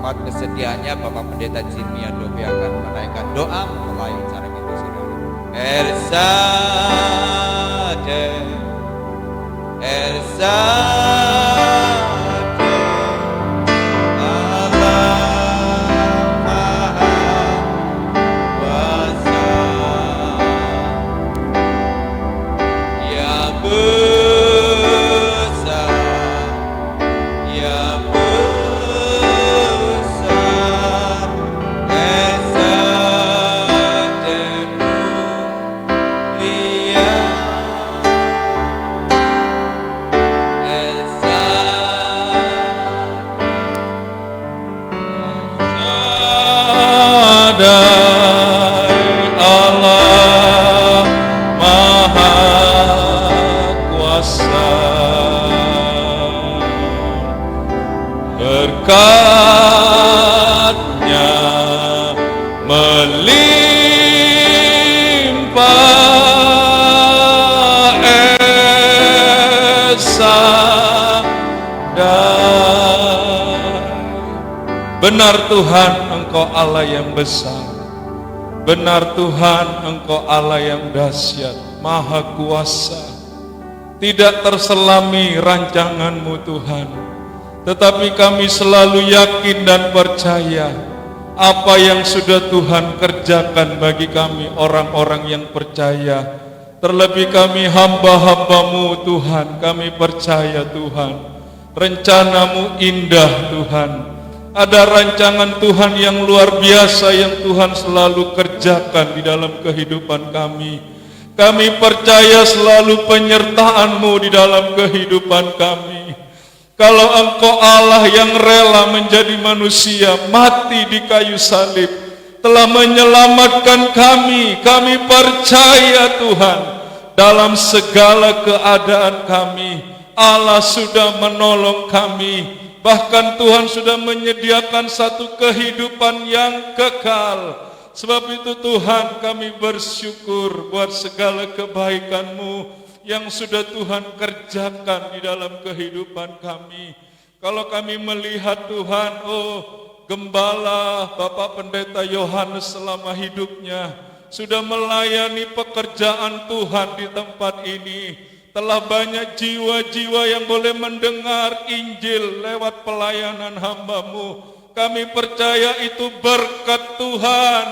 Kesediaannya Bapak Pendeta Jimmy Adobe akan menaikkan doa mulai cara kita saudara. Berkatnya melimpah esa dan benar Tuhan, Engkau Allah yang besar. Benar Tuhan, Engkau Allah yang dahsyat, maha kuasa. Tidak terselami rancangan-Mu Tuhan. Tetapi kami selalu yakin dan percaya apa yang sudah Tuhan kerjakan bagi kami orang-orang yang percaya. Terlebih kami hamba-hamba-Mu Tuhan, kami percaya Tuhan, rencana-Mu indah Tuhan. Ada rancangan Tuhan yang luar biasa yang Tuhan selalu kerjakan di dalam kehidupan kami. Kami percaya selalu penyertaan-Mu di dalam kehidupan kami. Kalau Engkau Allah yang rela menjadi manusia, mati di kayu salib, telah menyelamatkan kami. Kami percaya Tuhan, dalam segala keadaan kami, Allah sudah menolong kami. Bahkan Tuhan sudah menyediakan satu kehidupan yang kekal. Sebab itu Tuhan, kami bersyukur buat segala kebaikan-Mu yang sudah Tuhan kerjakan di dalam kehidupan kami. Kalau kami melihat Tuhan, Gembala Bapak Pendeta Yohanes selama hidupnya sudah melayani pekerjaan Tuhan di tempat ini. Telah banyak jiwa-jiwa yang boleh mendengar Injil lewat pelayanan hamba-Mu. Kami percaya itu berkat Tuhan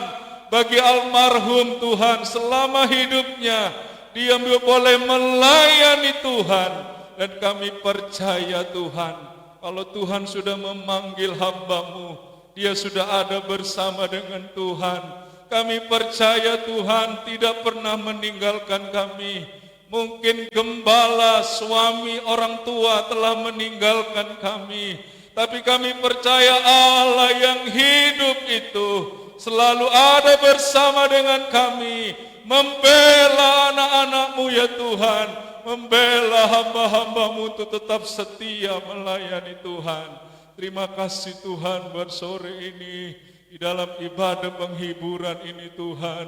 bagi almarhum Tuhan selama hidupnya. Dia boleh melayani Tuhan. Dan kami percaya Tuhan, kalau Tuhan sudah memanggil hamba-Mu, Dia sudah ada bersama dengan Tuhan. Kami percaya Tuhan tidak pernah meninggalkan kami. Mungkin gembala, suami, orang tua telah meninggalkan kami. Tapi kami percaya Allah yang hidup itu selalu ada bersama dengan kami. Membela anak-anak-Mu ya Tuhan. Membela hamba-hamba-Mu untuk tetap setia melayani Tuhan. Terima kasih Tuhan buat sore ini. Di dalam ibadah penghiburan ini Tuhan,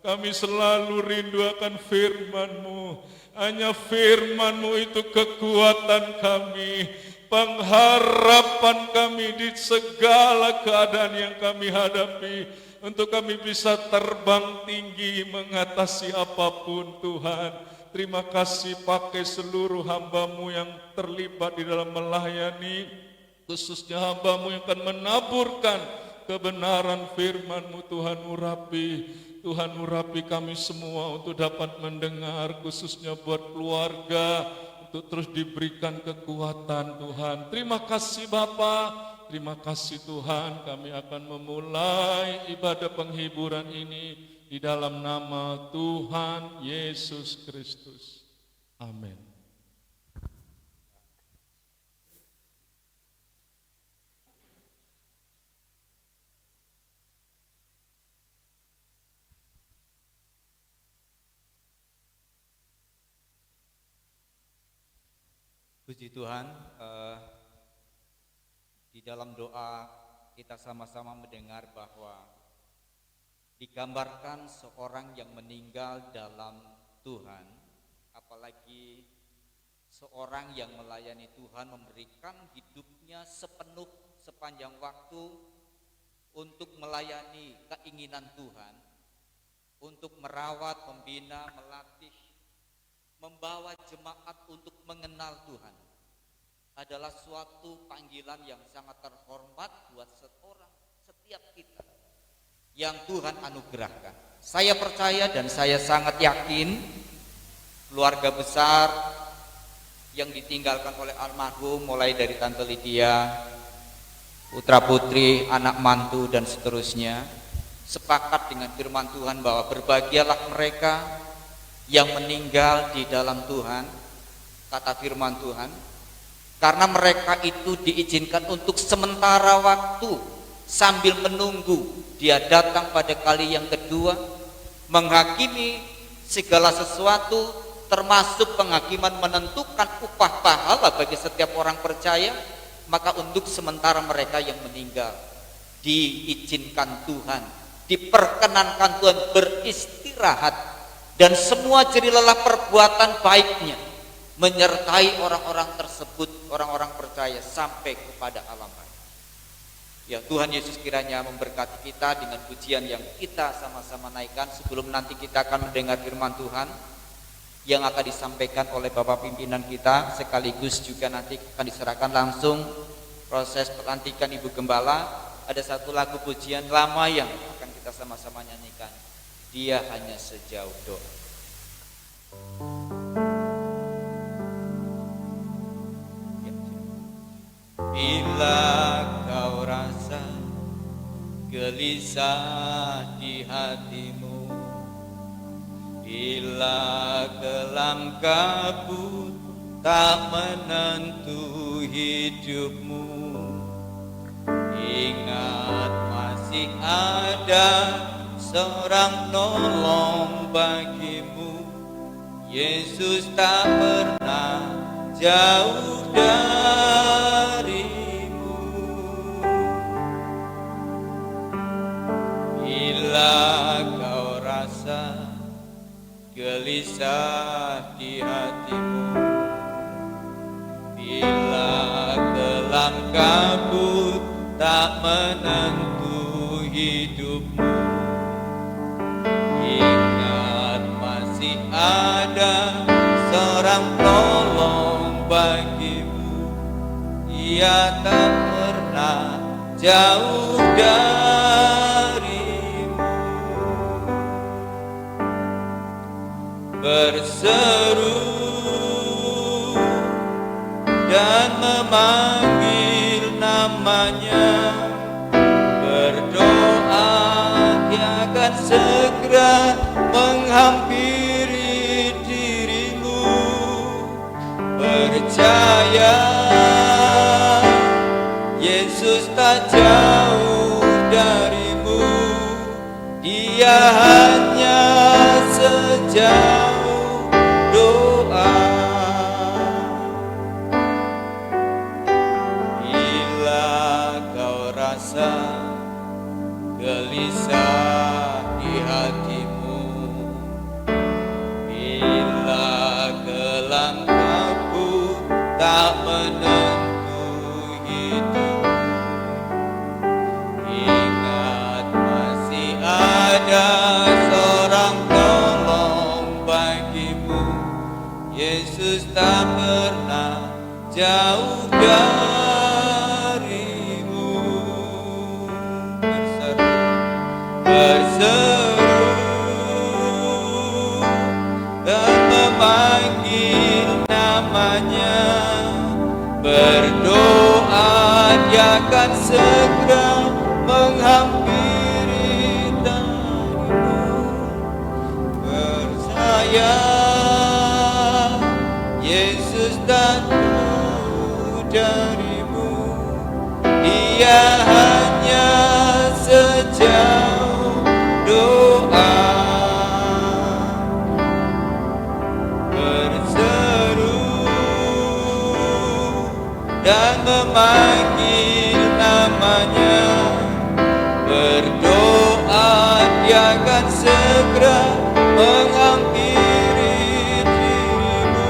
kami selalu rindu akan firman-Mu. Hanya firman-Mu itu kekuatan kami, pengharapan kami di segala keadaan yang kami hadapi. Untuk kami bisa terbang tinggi mengatasi apapun Tuhan. Terima kasih pakai seluruh hamba-Mu yang terlibat di dalam melayani. Khususnya hamba-Mu yang akan menaburkan kebenaran firman-Mu Tuhan urapi kami semua untuk dapat mendengar, khususnya buat keluarga, untuk terus diberikan kekuatan Tuhan. Terima kasih Bapa, terima kasih Tuhan, kami akan memulai ibadah penghiburan ini di dalam nama Tuhan Yesus Kristus. Amin. Puji Tuhan, di dalam doa kita sama-sama mendengar bahwa digambarkan seorang yang meninggal dalam Tuhan, apalagi seorang yang melayani Tuhan, memberikan hidupnya sepenuh sepanjang waktu untuk melayani keinginan Tuhan, untuk merawat, membina, melatih, membawa jemaat untuk mengenal Tuhan, adalah suatu panggilan yang sangat terhormat buat setiap kita yang Tuhan anugerahkan. Saya percaya dan saya sangat yakin keluarga besar yang ditinggalkan oleh almarhum, mulai dari Tante Lydia, putra putri, anak mantu dan seterusnya, sepakat dengan firman Tuhan bahwa berbahagialah mereka yang meninggal di dalam Tuhan, kata firman Tuhan, karena mereka itu diizinkan untuk sementara waktu sambil menunggu Dia datang pada kali yang kedua, menghakimi segala sesuatu, termasuk penghakiman menentukan upah pahala bagi setiap orang percaya. Maka untuk sementara mereka yang meninggal diizinkan Tuhan, diperkenankan Tuhan beristirahat, dan semua jerih lelah perbuatan baiknya menyertai orang-orang tersebut, orang-orang percaya sampai kepada alam baik. Ya, Tuhan Yesus kiranya memberkati kita dengan pujian yang kita sama-sama naikkan sebelum nanti kita akan mendengar firman Tuhan yang akan disampaikan oleh Bapak pimpinan kita, sekaligus juga nanti akan diserahkan langsung proses pelantikan Ibu Gembala. Ada satu lagu pujian lama yang akan kita sama-sama nyanyikan, Dia Hanya Sejauh Doa. Bila kau rasa gelisah di hatimu, bila kelam kabut tak menentu hidupmu, ingat masih ada seorang nolong bagimu. Yesus tak pernah jauh darimu. Bila kau rasa gelisah di hatimu, bila kelam kabut tak menentu hidupmu, ingat masih ada seorang tolong bagimu. Ia tak pernah jauh darimu. Berseru dan memanggil namanya, berdoa Dia akan segera menghampiri dirimu. Percaya Yesus tak jauh darimu, Dia hanya sejauh doa. Bila kau rasa gelisah di hatimu, bila kelam kabut tak menentu hidup, ingat masih ada seorang tolong bagimu. Yesus tak pernah jauh darimu. darimu. Dia hanya sejauh doa, berseru dan memanggil namanya. Berdoa, dia akan segera menghampiri dirimu.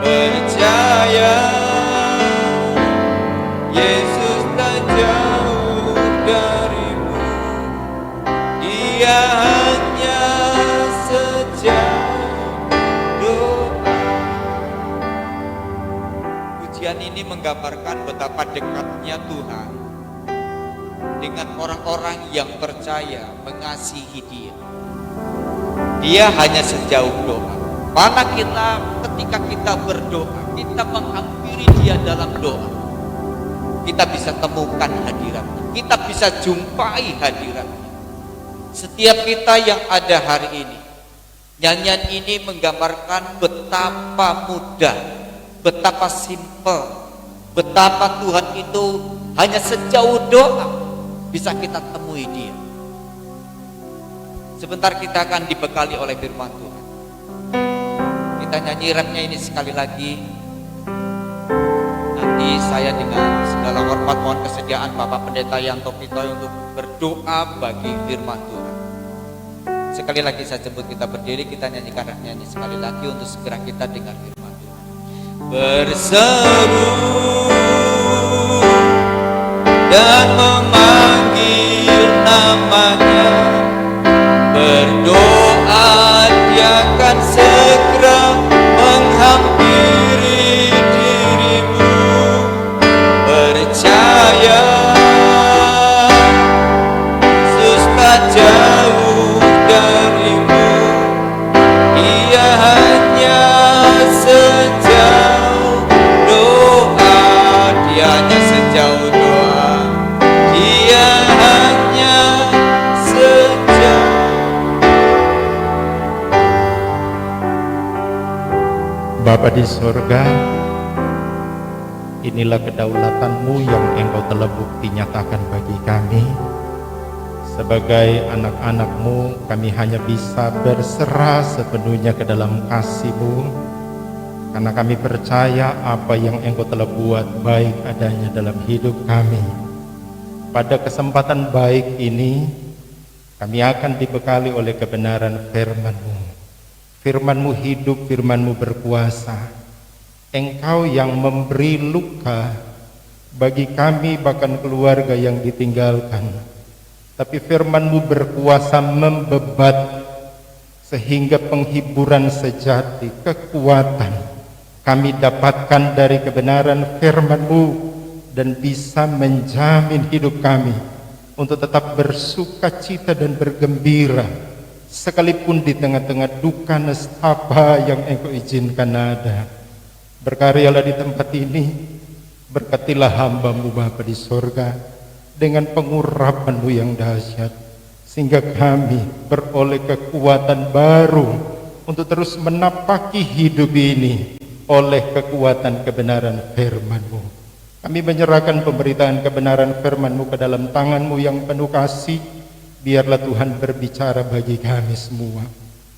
Percaya, Yesus tak jauh darimu. Dia hanya sejauh doa. Pujian ini menggambarkan betapa dekatnya Tuhan dengan orang-orang yang percaya mengasihi Dia. Dia hanya sejauh doa. Mana kita ketika kita berdoa, kita menghampiri Dia dalam doa, kita bisa temukan hadirat-Nya, kita bisa jumpai hadirat-Nya. Setiap kita yang ada hari ini, nyanyian ini menggambarkan betapa mudah, betapa simpel, betapa Tuhan itu hanya sejauh doa bisa kita temui Dia. Sebentar kita akan dibekali oleh firman Tuhan. Kita nyanyi rapnya ini sekali lagi. Nanti saya dengan segala hormat mohon kesediaan Bapak Pendeta Yanto Pitoy untuk berdoa bagi firman Tuhan. Sekali lagi saya jemput kita berdiri, kita nyanyikan rapnya ini sekali lagi untuk segera kita dengar firman Tuhan. Berseru dan memanggil namanya. Berdoa, dia akan segera menghampiri dirimu. Percaya, Yesus tak jauh darimu. Dia hanya sejauh doa. Dia hanya sejauh doa. Dia hanya sejauh. Bapa di surga, inilah kedaulatan-Mu yang Engkau telah bukti nyatakan bagi kami. Sebagai anak-anak-Mu, kami hanya bisa berserah sepenuhnya ke dalam kasih-Mu, karena kami percaya apa yang Engkau telah buat baik adanya dalam hidup kami. Pada kesempatan baik ini, kami akan dibekali oleh kebenaran firman-Mu. Firman-Mu hidup, firman-Mu berkuasa. Engkau yang memberi luka bagi kami bahkan keluarga yang ditinggalkan. Tapi firman-Mu berkuasa membebat sehingga penghiburan sejati, kekuatan kami dapatkan dari kebenaran firman-Mu dan bisa menjamin hidup kami untuk tetap bersuka cita dan bergembira sekalipun di tengah-tengah duka nestapa yang Engkau izinkan ada. Berkaryalah di tempat ini, berkatilah hamba-Mu Bapa di surga dengan pengurapan-Mu yang dahsyat, sehingga kami beroleh kekuatan baru untuk terus menapaki hidup ini oleh kekuatan kebenaran firman-Mu. Kami menyerahkan pemberitaan kebenaran firman-Mu ke dalam tangan-Mu yang penuh kasih. Biarlah Tuhan berbicara bagi kami semua.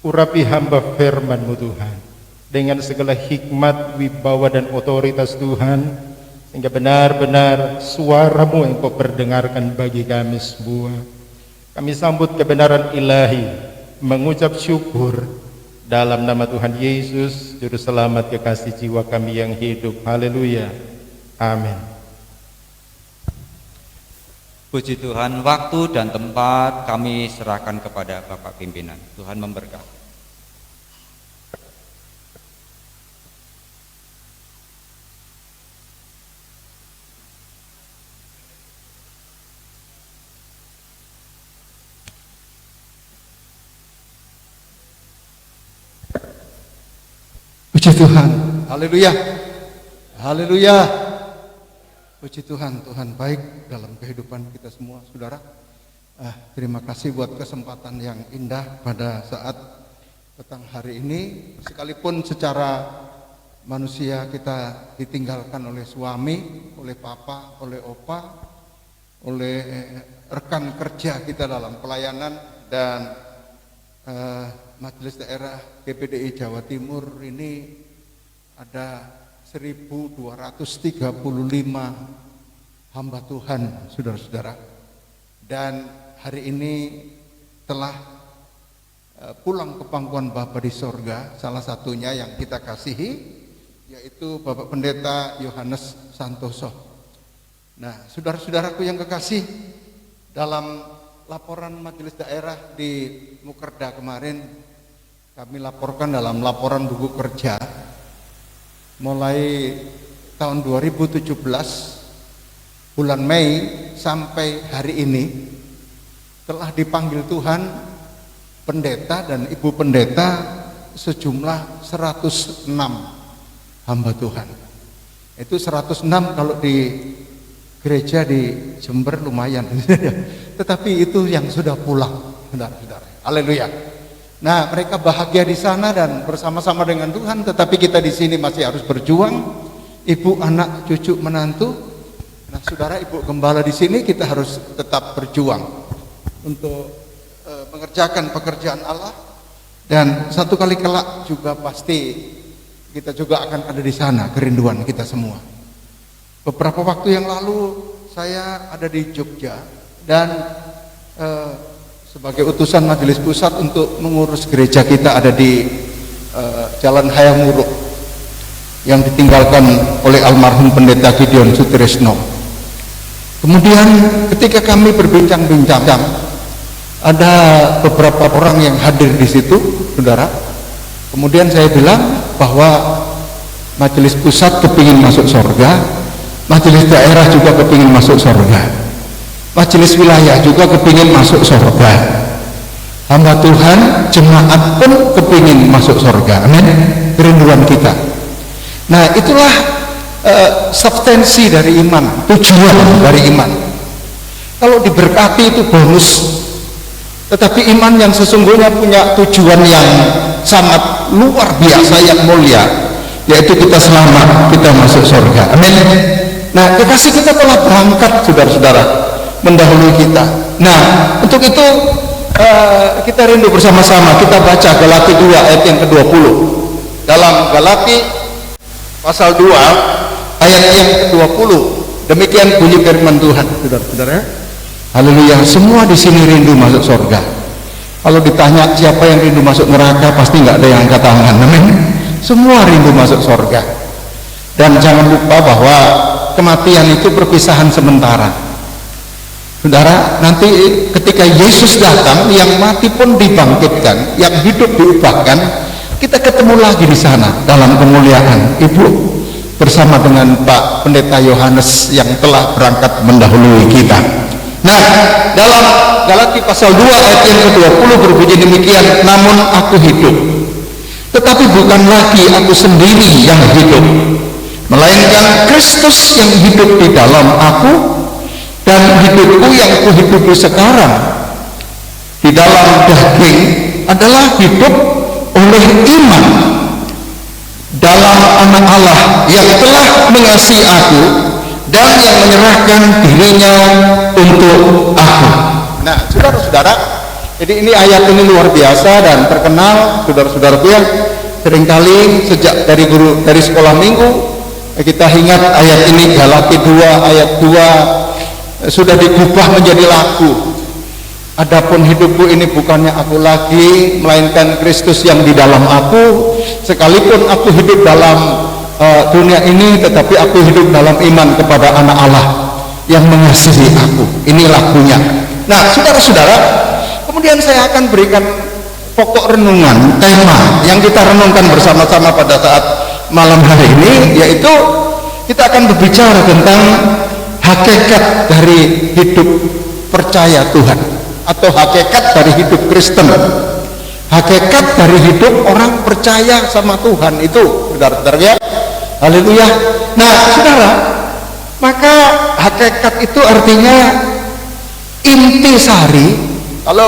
Urapi hamba firman-Mu Tuhan dengan segala hikmat, wibawa dan otoritas Tuhan, sehingga benar-benar suara-Mu yang Kau perdengarkan bagi kami semua. Kami sambut kebenaran ilahi, mengucap syukur dalam nama Tuhan Yesus, Juru Selamat kekasih jiwa kami yang hidup. Haleluya. Amin. Puji Tuhan, waktu dan tempat kami serahkan kepada Bapak Pimpinan. Tuhan memberkati. Puji Tuhan, haleluya, haleluya. Puji Tuhan, Tuhan baik dalam kehidupan kita semua, saudara. Terima kasih buat kesempatan yang indah pada saat petang hari ini. Sekalipun secara manusia kita ditinggalkan oleh suami, oleh papa, oleh opa, oleh rekan kerja kita dalam pelayanan, dan Majelis Daerah GPDI Jawa Timur ini ada 1235 hamba Tuhan, saudara-saudara. Dan hari ini telah pulang ke pangkuan Bapa di sorga, salah satunya yang kita kasihi yaitu Bapak Pendeta Yohanes Santoso. Nah, saudara-saudaraku yang kekasih, dalam laporan majelis daerah di Mukerda kemarin, kami laporkan dalam laporan buku kerja, mulai tahun 2017 bulan Mei sampai hari ini telah dipanggil Tuhan pendeta dan ibu pendeta sejumlah 106 hamba Tuhan. Itu 106 kalau di gereja di Jember lumayan. Tetapi itu yang sudah pulang, saudara-saudara. Haleluya. Nah, mereka bahagia di sana dan bersama-sama dengan Tuhan, tetapi kita di sini masih harus berjuang. Ibu, anak, cucu, menantu. Nah, saudara, ibu gembala di sini kita harus tetap berjuang untuk mengerjakan pekerjaan Allah, dan satu kali kelak juga pasti kita juga akan ada di sana, kerinduan kita semua. Beberapa waktu yang lalu saya ada di Jogja dan sebagai utusan Majelis Pusat untuk mengurus gereja kita ada di Jalan Hayamuruk yang ditinggalkan oleh almarhum Pendeta Gideon Sutrisno. Kemudian ketika kami berbincang-bincang, ada beberapa orang yang hadir di situ, saudara. Kemudian saya bilang bahwa Majelis Pusat kepingin masuk surga, Majelis Daerah juga kepingin masuk surga, Majelis Wilayah juga kepingin masuk surga, hamba Tuhan, jemaat pun kepingin masuk surga. Amin. Kerinduan kita. Nah, itulah substansi dari iman, tujuan dari iman. Kalau diberkati itu bonus, tetapi iman yang sesungguhnya punya tujuan yang sangat luar biasa, yang mulia, yaitu kita selamat, kita masuk surga. Amin. Nah, kekasih kita telah berangkat, saudara-saudara, mendahului kita. Nah, untuk itu kita rindu bersama-sama. Kita baca Galati 2 ayat yang ke-20. Dalam Galati pasal 2 ayat yang ke-20, demikian bunyi firman Tuhan, saudara-saudara. Haleluya. Semua di sini rindu masuk surga. Kalau ditanya siapa yang rindu masuk neraka, pasti nggak ada yang angkat tangan. Amin. Semua rindu masuk surga. Dan jangan lupa bahwa kematian itu perpisahan sementara. Saudara, nanti ketika Yesus datang, yang mati pun dibangkitkan, yang hidup diubahkan, kita ketemu lagi di sana dalam kemuliaan. Ibu bersama dengan Pak Pendeta Yohanes yang telah berangkat mendahului kita. Nah, dalam Galati pasal 2 ayat yang ke-20 berbunyi demikian, namun aku hidup, tetapi bukan lagi aku sendiri yang hidup, melainkan Kristus yang hidup di dalam aku, dan hidupku yang kuhidupi sekarang di dalam daging adalah hidup oleh iman dalam Anak Allah yang telah mengasihi aku dan yang menyerahkan dirinya untuk aku. Nah, saudara-saudara, jadi ini ayat ini luar biasa dan terkenal, saudara-saudaraku, yang seringkali sejak dari sekolah minggu kita ingat ayat ini. Galati 2 ayat 2 sudah diubah menjadi lagu. Adapun hidupku ini bukannya aku lagi, melainkan Kristus yang di dalam aku. Sekalipun aku hidup dalam dunia ini, tetapi aku hidup dalam iman kepada Anak Allah yang mengasihi aku. Ini lagunya. Nah, saudara-saudara, kemudian saya akan berikan pokok renungan, tema yang kita renungkan bersama-sama pada saat malam hari ini, yaitu kita akan berbicara tentang hakikat dari hidup percaya Tuhan, atau hakikat dari hidup Kristen, hakikat dari hidup orang percaya sama Tuhan itu, saudara-saudara ya. Haleluya. Nah, saudara, maka hakikat itu artinya intisari. Kalau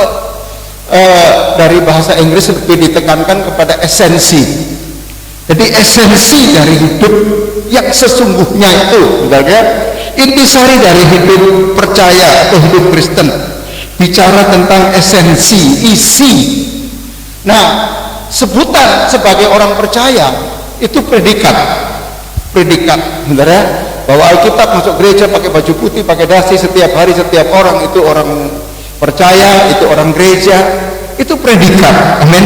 dari bahasa Inggris lebih ditekankan kepada esensi. Jadi esensi dari hidup yang sesungguhnya itu, sebenarnya intisari dari hidup percaya atau hidup Kristen, bicara tentang esensi, isi. Nah, sebutan sebagai orang percaya itu predikat, sebenarnya bahwa Alkitab masuk gereja pakai baju putih, pakai dasi setiap hari, setiap orang itu orang percaya, itu orang gereja, itu predikat. Amin.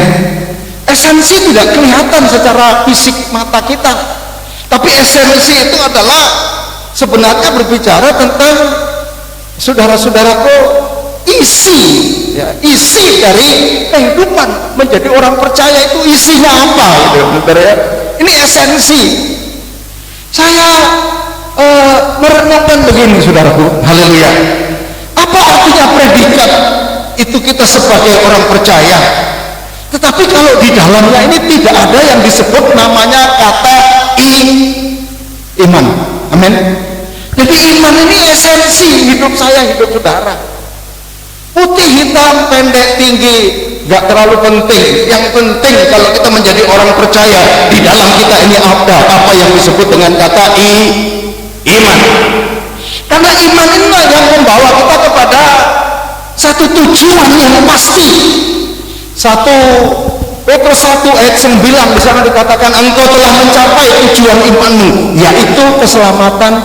Esensi tidak kelihatan secara fisik mata kita, tapi esensi itu adalah sebenarnya berbicara tentang, saudara-saudaraku, isi, ya, isi dari kehidupan menjadi orang percaya itu isinya apa, gitu, ya. Ini esensi. Saya merenungkan begini, saudaraku, haleluya. Apa artinya predikat itu kita sebagai orang percaya? Tetapi kalau di dalamnya ini tidak ada yang disebut namanya kata iman. Amin. Jadi iman ini esensi hidup saya, hidup saudara. Putih, hitam, pendek, tinggi, gak terlalu penting. Yang penting kalau kita menjadi orang percaya, di dalam kita ini ada apa yang disebut dengan kata iman. Karena iman inilah yang membawa kita kepada satu tujuan yang pasti. 1 Petrus 1 ayat 9 di sana dikatakan, engkau telah mencapai tujuan imanmu, yaitu keselamatan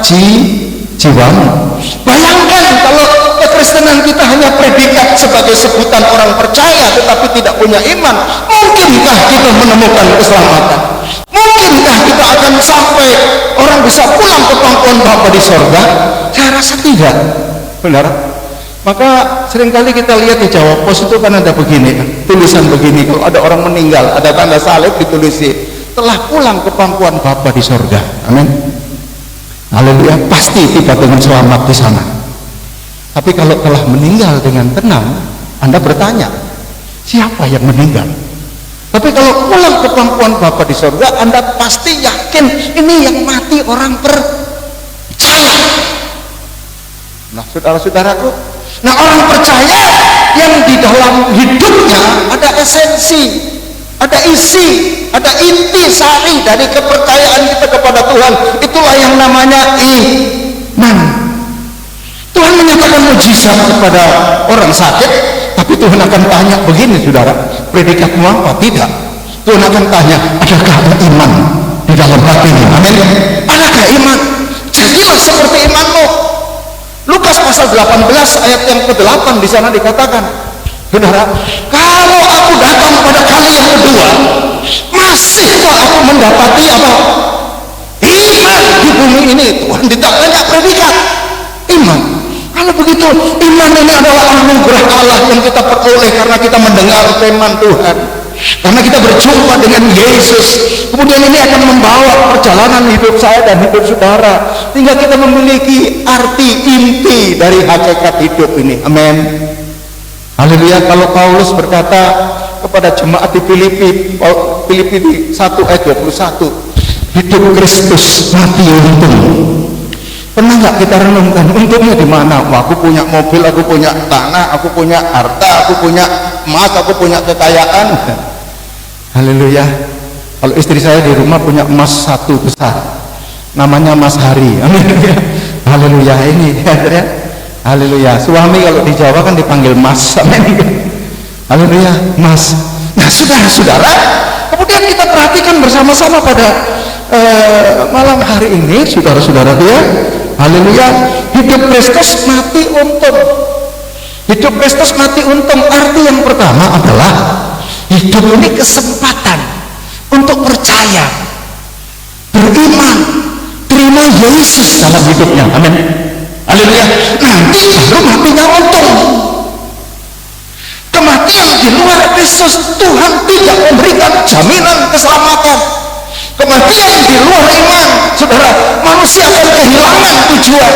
jiwamu. Bayangkan kalau kekristenan kita hanya predikat sebagai sebutan orang percaya tetapi tidak punya iman, mungkinkah kita menemukan keselamatan? Mungkinkah kita akan sampai orang bisa pulang ke pangkuan Bapa di sorga? Saya rasa tidak, benar. Maka seringkali kita lihat di Jawa Pos itu kan ada begini, tulisan begini, kalau ada orang meninggal ada tanda salib ditulis, telah pulang ke pangkuan Bapa di sorga. Amin. Haleluya. Pasti tiba dengan selamat di sana. Tapi kalau telah meninggal dengan tenang, Anda bertanya, siapa yang meninggal? Tapi kalau pulang ke pangkuan Bapa di sorga, Anda pasti yakin ini yang mati orang percaya. Nah, saudara-saudaraku, nah orang percaya yang di dalam hidupnya ada esensi, ada isi, ada inti sari dari kepercayaan kita kepada Tuhan. Itulah yang namanya iman. Tuhan menyatakan mujizat kepada orang sakit, tapi Tuhan akan tanya begini, saudara, predikatmu apa? Tidak. Tuhan akan tanya, adakah ada iman di dalam hatimu? Amin. Adakah iman? Jadilah seperti imanmu. Lukas pasal 18 ayat yang ke-8 di sana dikatakan, saudara, kalau aku datang pada kali yang kedua, masihkah aku mendapati apa? Iman di bumi ini. Tuhan ditanya predikat iman. Kalau begitu, iman ini adalah anugerah Allah yang kita peroleh karena kita mendengar firman Tuhan, karena kita berjumpa dengan Yesus. Kemudian ini akan membawa perjalanan hidup saya dan hidup saudara, sehingga kita memiliki arti inti dari hakikat hidup ini. Amin. Haleluya. Kalau Paulus berkata kepada jemaat di Filipi 1 ayat 21, hidup Kristus, mati untung. Pernah nggak kita renungkan untungnya di mana? Aku punya mobil, aku punya tanah, aku punya harta, aku punya emas, aku punya kekayaan. Haleluya. Kalau istri saya di rumah punya emas 1 besar, namanya Mas Hari. Amin. Haleluya. Ini ya, haleluya. Suami kalau di Jawa kan dipanggil Mas. Amin. Haleluya, Mas. Nah, saudara-saudara, kemudian kita perhatikan bersama-sama pada malam hari ini, saudara-saudara ya. Haleluya. Hidup Kristus mati untung. Hidup Kristus mati untung. Arti yang pertama adalah hidup ini kesempatan untuk percaya, beriman, terima Yesus dalam hidupnya. Amin. Haleluya. Nanti baru matinya untung. Kematian di luar Kristus, Tuhan tidak memberikan jaminan keselamatan. Kematian di luar iman, saudara, manusia akan kehilangan tujuan.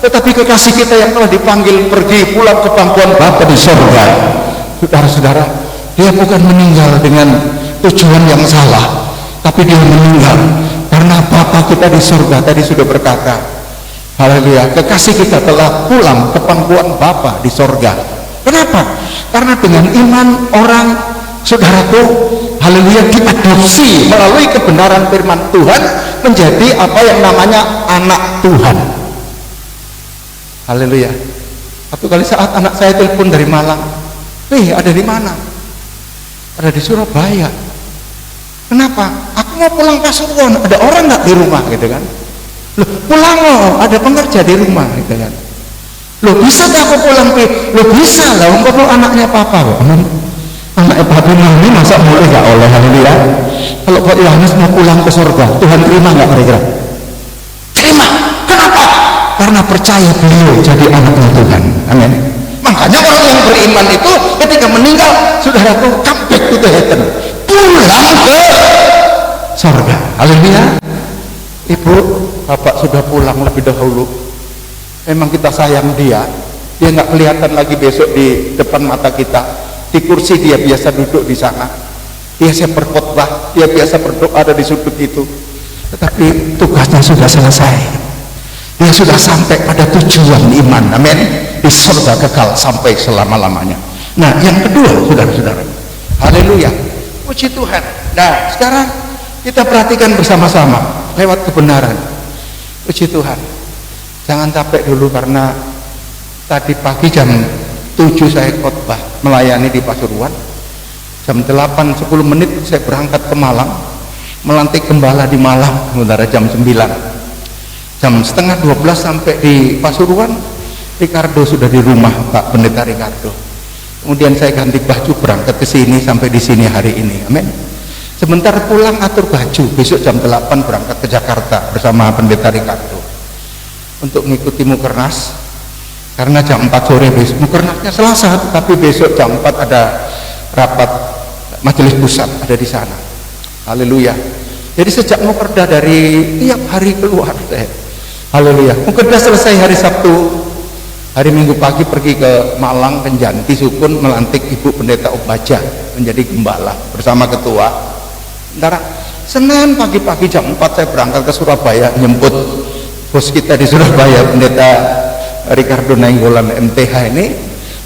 Tetapi kekasih kita yang telah dipanggil pergi pulang ke pangkuan Bapa di sorga, saudara-saudara, dia bukan meninggal dengan tujuan yang salah, tapi dia meninggal karena Bapa kita di sorga tadi sudah berkata, haleluya, kekasih kita telah pulang ke pangkuan Bapa di sorga. Kenapa? Karena dengan iman orang, saudaraku, haleluya, diadopsi melalui kebenaran firman Tuhan menjadi apa yang namanya anak Tuhan. Haleluya. Satu kali saat anak saya telepon dari Malang, ada di mana? Ada di Surabaya. Kenapa? Aku mau pulang Pasuruan, ada orang nggak di rumah gitu kan? Loh, pulang loh, ada pengerja di rumah gitu kan? Loh, bisa tak aku pulang? Loh, bisa lah, umpama anaknya papa kok. Anaknya papa ini masa boleh nggak oleh? Haleluya. Kalau Pak Yohanes mau pulang ke surga, Tuhan terima nggak kira-kira? Terima. Kenapa? Karena percaya beliau jadi anaknya Tuhan. Amin. Makanya orang yang beriman itu ketika meninggal, saudaraku, come back to the heaven, pulang ke surga. Haleluya. Ibu, bapak sudah pulang lebih dahulu. Memang kita sayang dia nggak kelihatan lagi besok di depan mata kita. Di kursi dia biasa duduk di sana, biasa berkhotbah, dia biasa berdoa ada di sudut itu. Tetapi tugasnya sudah selesai. Dia sudah sampai pada tujuan iman, amin, di surga kekal sampai selama-lamanya. Nah, yang kedua, saudara-saudara, haleluya, puji Tuhan. Nah, sekarang kita perhatikan bersama-sama lewat kebenaran. Puji Tuhan. Jangan capek dulu, karena tadi pagi jam 7 saya khotbah melayani di Pasuruan. Jam 8:10 saya berangkat ke Malang, melantik gembala di Malang, saudara, jam 9. Jam setengah 12 sampai di Pasuruan, Ricardo sudah di rumah, Pak Pendeta Ricardo. Kemudian saya ganti baju berangkat ke sini sampai di sini hari ini, amin. Sebentar pulang atur baju, besok jam 8 berangkat ke Jakarta bersama Pendeta Ricardo untuk mengikuti Mukernas. Karena jam 4 sore besok Mukernasnya Selasa, tapi besok jam 4 ada rapat majelis pusat ada di sana. Haleluya. Jadi sejak Mukerda dari tiap hari keluar. Haleluya. Mukerda selesai hari Sabtu, hari Minggu pagi pergi ke Malang, ke Janti Sukun, melantik Ibu Pendeta Obaja menjadi gembala bersama ketua. Sementara Senin pagi-pagi jam 4 saya berangkat ke Surabaya, jemput bos kita di Surabaya, Pendeta Ricardo Nainggolan MTH ini.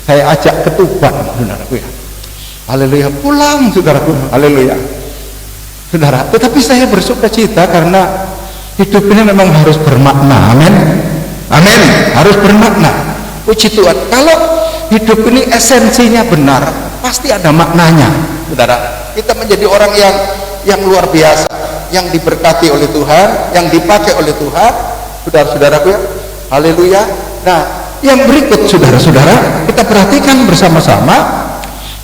Saya ajak ke Tuban, saudaraku ya. Haleluya, pulang saudaraku, haleluya. Saudara, tetapi saya bersuka cita karena hidup ini memang harus bermakna, amin. Amin, harus bermakna. Puji Tuhan. Kalau hidup ini esensinya benar, pasti ada maknanya, saudara. Kita menjadi orang yang luar biasa, yang diberkati oleh Tuhan, yang dipakai oleh Tuhan, saudara-saudaraku ya. Haleluya. Nah, yang berikut saudara-saudara, kita perhatikan bersama-sama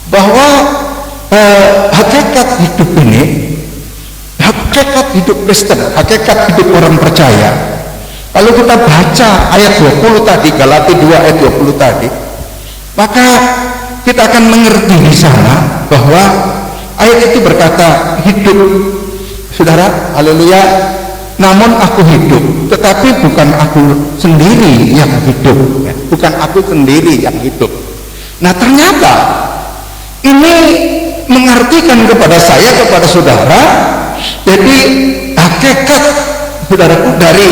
bahwa hakikat hidup ini, hakikat hidup Kristen, hakikat hidup orang percaya. Kalau kita baca ayat 20 tadi, Galatia 2 ayat 20 tadi, maka kita akan mengerti di sana bahwa ayat itu berkata hidup, saudara, haleluya. Namun aku hidup, tetapi bukan aku sendiri yang hidup, bukan aku sendiri yang hidup. Nah, ternyata ini mengartikan kepada saya, kepada saudara, jadi hakikat saudaraku dari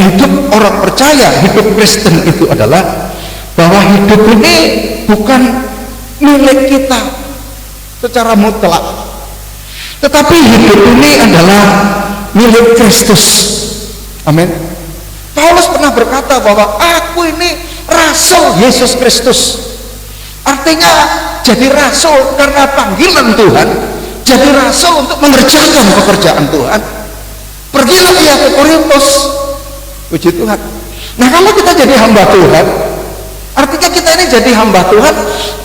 hidup orang percaya, hidup Kristen itu adalah bahwa hidup ini bukan milik kita secara mutlak, tetapi hidup ini adalah milik Kristus. Amin. Paulus pernah berkata bahwa aku ini rasul Yesus Kristus. Artinya jadi rasul karena panggilan Tuhan, jadi rasul untuk mengerjakan pekerjaan Tuhan. Pergilah ia ke Korintus. Puji Tuhan. Nah, kalau kita jadi hamba Tuhan, artinya kita ini jadi hamba Tuhan,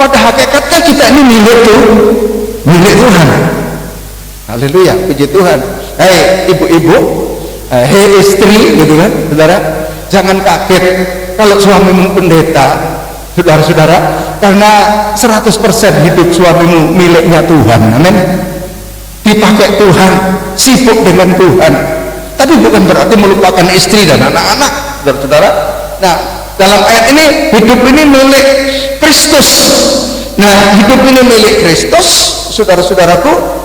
pada hakikatnya kita ini milik Tuhan. Haleluya, puji Tuhan. Hei ibu-ibu, hei istri, gitu kan, saudara, jangan kaget kalau suamimu pendeta, saudara-saudara, karena 100% hidup suamimu miliknya Tuhan, amin. Dipakai Tuhan, sibuk dengan Tuhan, tapi bukan berarti melupakan istri dan anak-anak, saudara-saudara. Nah, dalam ayat ini hidup ini milik Kristus. Nah, hidup ini milik Kristus, saudara-saudaraku.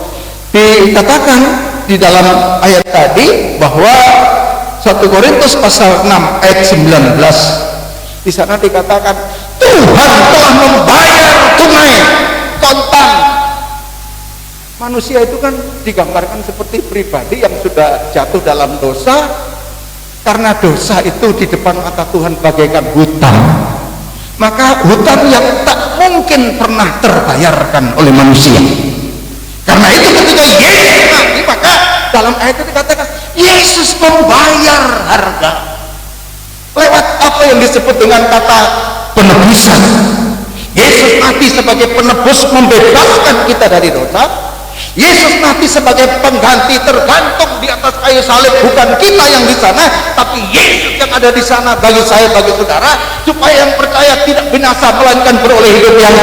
Dikatakan di dalam ayat tadi bahwa 1 Korintus pasal 6 ayat 19, di sana dikatakan Tuhan telah membayar tunai kontan Manusia itu kan digambarkan seperti pribadi yang sudah jatuh dalam dosa. Karena dosa itu di depan mata Tuhan bagaikan hutang, maka hutang yang tak mungkin pernah terbayarkan oleh manusia. Karena itu ketika Yesus mati, maka dalam ayat itu dikatakan Yesus membayar harga lewat apa yang disebut dengan kata penebusan. Yesus mati sebagai penebus, membebaskan kita dari dosa. Yesus mati sebagai pengganti, tergantung di atas kayu salib, bukan kita yang di sana, tapi Yesus yang ada di sana bagi saya, bagi saudara, supaya yang percaya tidak binasa melainkan beroleh hidup yang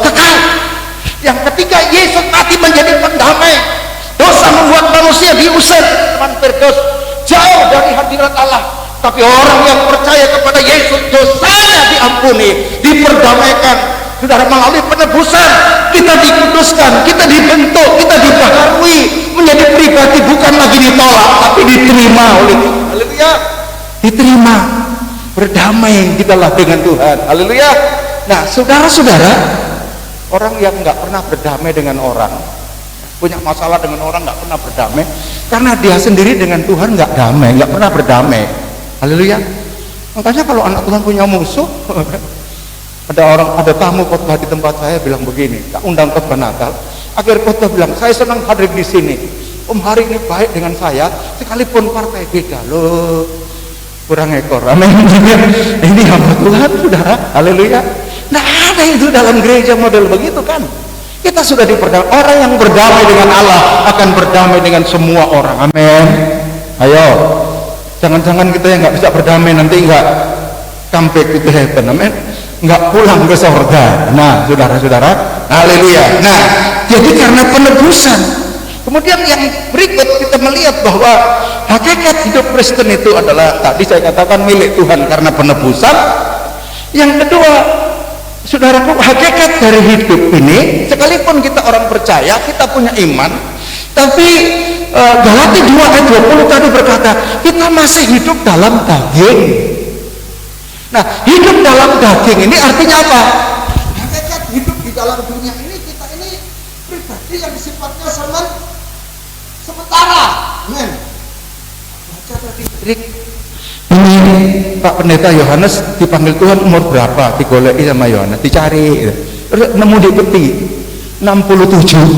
kekal. Yang ketiga, Yesus mati menjadi pendamai. Dosa membuat manusia diusir, teman Firdaus, jauh dari hadirat Allah. Tapi orang yang percaya kepada Yesus, dosanya diampuni, diperdamaikan. Saudara, melalui penebusan kita dikuduskan, kita dibentuk, kita dibaharui menjadi pribadi, bukan lagi ditolak tapi diterima oleh Tuhan. Haleluya. Diterima, berdamai kitalah dengan Tuhan. Haleluya. Nah, saudara-saudara, orang yang nggak pernah berdamai dengan orang, punya masalah dengan orang, nggak pernah berdamai, karena dia sendiri dengan Tuhan nggak damai, nggak pernah berdamai. Haleluya. Makanya kalau anak Tuhan punya musuh, ada tamu khotbah di tempat saya bilang begini, tak undang khotbah Natal, akhir khotbah bilang, saya senang hadir di sini, Om hari ini baik dengan saya, sekalipun partai beda. Loh, kurang ekor. Amin. Ini hamba Tuhan, saudara. Haleluya. Nah, ada itu dalam gereja model begitu kan. Kita sudah diperdamai. Orang yang berdamai dengan Allah akan berdamai dengan semua orang. Amin. Ayo, jangan-jangan kita yang nggak bisa berdamai nanti nggak come back to heaven. Amin. Nggak pulang ke surga. Nah, saudara-saudara, haleluya. Nah, jadi karena penebusan. Kemudian yang berikut kita melihat bahwa hakikat hidup Kristen itu adalah tadi saya katakan milik Tuhan karena penebusan. Yang kedua, saudaraku, hakikat dari hidup ini, sekalipun kita orang percaya, kita punya iman, tapi Galatia 2 ayat 20 tadi berkata, kita masih hidup dalam daging. Nah, hidup dalam daging ini artinya apa? Hakikat hidup di dalam dunia ini, kita ini pribadi yang sifatnya sementara. Men, baca tadi trik. Ini Pak Pendeta Yohanes dipanggil Tuhan umur berapa? Digoleki sama Yohanes, dicari. Terus nemu di peti 67 tahun.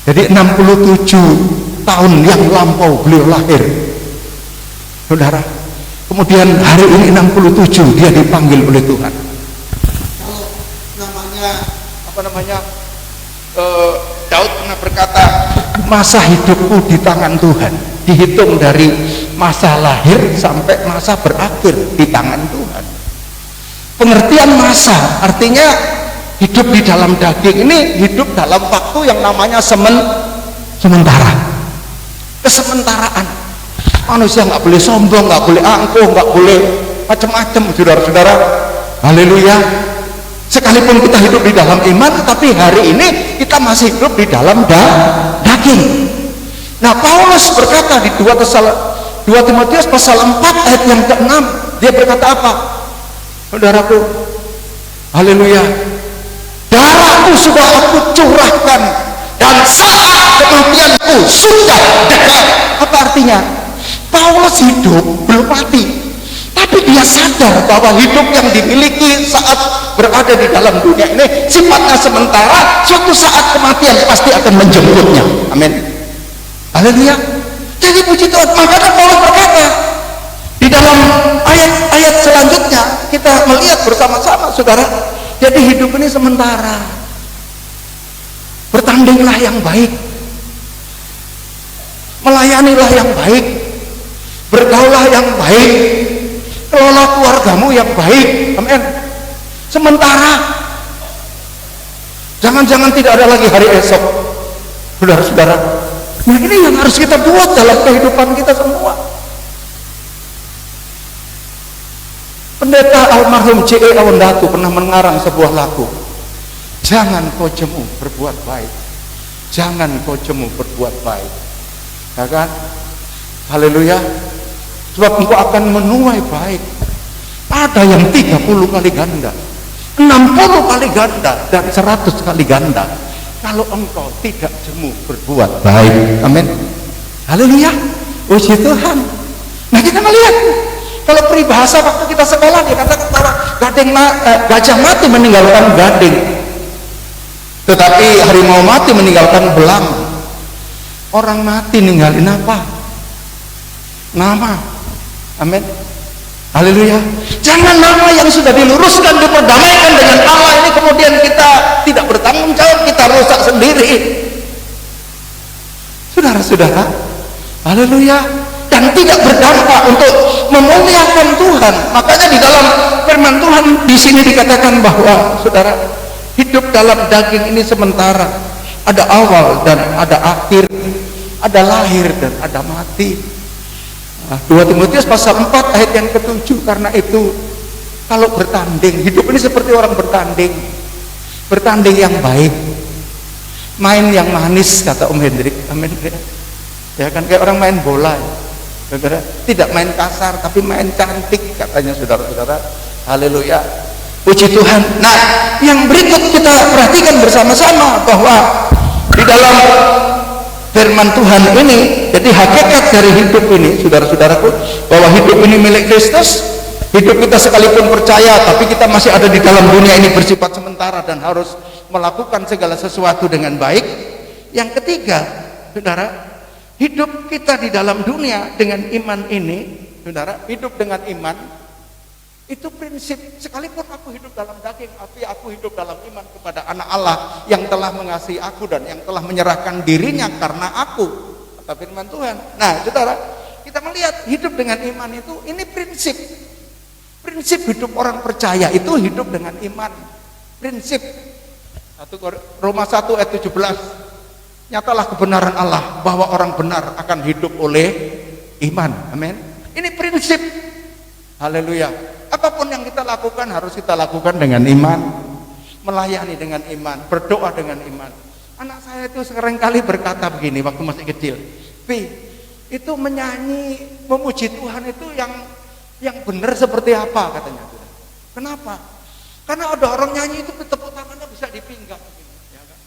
Jadi 67 tahun yang lampau beliau lahir. Saudara, kemudian hari ini 67 dia dipanggil oleh Tuhan. Kalau namanya Daud pernah berkata, masa hidupku di tangan Tuhan, dihitung dari masa lahir sampai masa berakhir di tangan Tuhan. Pengertian masa artinya hidup di dalam daging ini, hidup dalam waktu yang namanya sementara, kesementaraan. Manusia nggak boleh sombong, nggak boleh angkuh, nggak boleh macam-macam, saudara-saudara. Haleluya. Sekalipun kita hidup di dalam iman, tapi hari ini kita masih hidup di dalam daging. Nah, Paulus berkata di 2 Timotius pasal 4 ayat yang ke-6, dia berkata apa? Saudaraku, haleluya, darahku sudah aku curahkan dan saat kematianku sudah dekat. Apa artinya? Paulus hidup belum mati, tapi dia sadar bahwa hidup yang dimiliki saat berada di dalam dunia ini sifatnya sementara. Suatu saat kematian pasti akan menjemputnya. Amin. Haleluya. Jadi puji Tuhan. Makanya Paulus berkata di dalam ayat-ayat selanjutnya, kita melihat bersama-sama, saudara. Jadi hidup ini sementara. Bertandinglah yang baik, melayanilah yang baik, bergaulah yang baik, kelola keluargamu yang baik. Amin. Sementara, jangan-jangan tidak ada lagi hari esok, saudara-saudara. Nah, ini yang harus kita buat dalam kehidupan kita semua. Pendeta almarhum C.E. Awendatu pernah mengarang sebuah lagu, jangan kau jemu berbuat baik, jangan kau jemu berbuat baik, ya kan? Haleluya. Sebab engkau akan menuai baik. Ada yang 30 kali ganda, 60 kali ganda, dan 100 kali ganda. kalau engkau tidak jemu berbuat baik. Amin. Haleluya. Puji Tuhan. Nah, kita melihat kalau peribahasa waktu kita sekolah dikatakan bahwa gajah mati meninggalkan gading, tetapi harimau mati meninggalkan belang. Orang mati ninggalin apa? Nama. Amin. Haleluya. Jangan nama yang sudah diluruskan, diperdamaikan dengan Allah ini kemudian kita tidak bertanggung jawab, kita rusak sendiri. Saudara-saudara, haleluya. Dan tidak berdampak untuk memuliakan Tuhan. Makanya di dalam firman Tuhan di sini dikatakan bahwa saudara, hidup dalam daging ini sementara. Ada awal dan ada akhir, ada lahir dan ada mati. Nah, 2 Timotius pasal 4 ayat yang ke-7. Karena itu kalau bertanding, hidup ini seperti orang bertanding. Bertanding yang baik, main yang manis, kata Om Hendrik. Amin. Ya kan, kayak orang main bola ya. Saudara, tidak main kasar tapi main cantik, katanya saudara-saudara. Haleluya. Puji Tuhan. Nah, yang berikut kita perhatikan bersama-sama bahwa di dalam firman Tuhan ini, jadi hakikat dari hidup ini, saudara-saudaraku, bahwa hidup ini milik Kristus. Hidup kita sekalipun percaya, tapi kita masih ada di dalam dunia ini bersifat sementara dan harus melakukan segala sesuatu dengan baik. Yang ketiga, saudara, hidup kita di dalam dunia dengan iman ini, saudara, hidup dengan iman itu prinsip. Sekalipun aku hidup dalam daging, tapi aku hidup dalam iman kepada anak Allah yang telah mengasihi aku dan yang telah menyerahkan dirinya karena aku, kata firman Tuhan. Nah, saudara, kita melihat hidup dengan iman itu, ini prinsip hidup orang percaya itu hidup dengan iman. Prinsip Roma 1 ayat 17, nyatalah kebenaran Allah bahwa orang benar akan hidup oleh iman. Amin. Ini prinsip. Haleluya. Apapun yang kita lakukan harus kita lakukan dengan iman, melayani dengan iman, berdoa dengan iman. Anak saya itu seringkali berkata begini waktu masih kecil, Pi, itu menyanyi memuji Tuhan itu yang benar seperti apa, katanya. Kenapa? Karena ada orang nyanyi itu tepuk tangannya bisa dipinggang, ya kan?